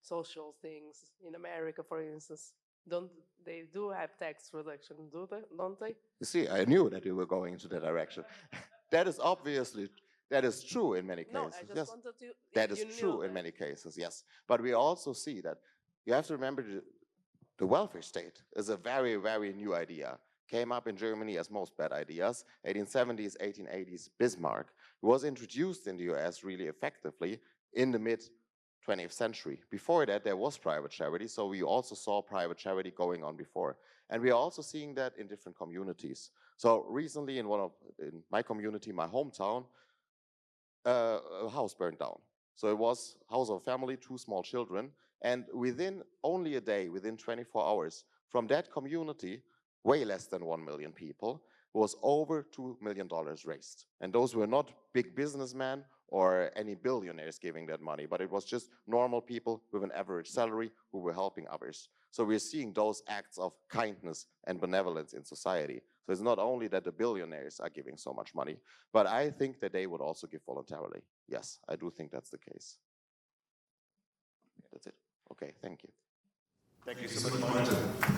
social things in America, for instance? Don't they do have tax reduction? Don't they? You see, I knew that you were going into that direction. That is true in many cases. No, I just yes. wanted to. That is true in many cases, yes. But we also see that you have to remember the welfare state is a very, very new idea. Came up in Germany as most bad ideas, 1870s, 1880s, Bismarck. It was introduced in the US really effectively in the mid-20th century. Before that, there was private charity, so we also saw private charity going on before. And we are also seeing that in different communities. So recently in my community, my hometown, a house burned down. So it was house of family, 2 small children. And within only a day, within 24 hours, from that community, way less than 1 million people, was over $2 million raised. And those were not big businessmen or any billionaires giving that money, but it was just normal people with an average salary who were helping others. So we're seeing those acts of kindness and benevolence in society. So it's not only that the billionaires are giving so much money, but I think that they would also give voluntarily. Yes, I do think that's the case. That's it. Okay, thank you. Thank you so much, Martin.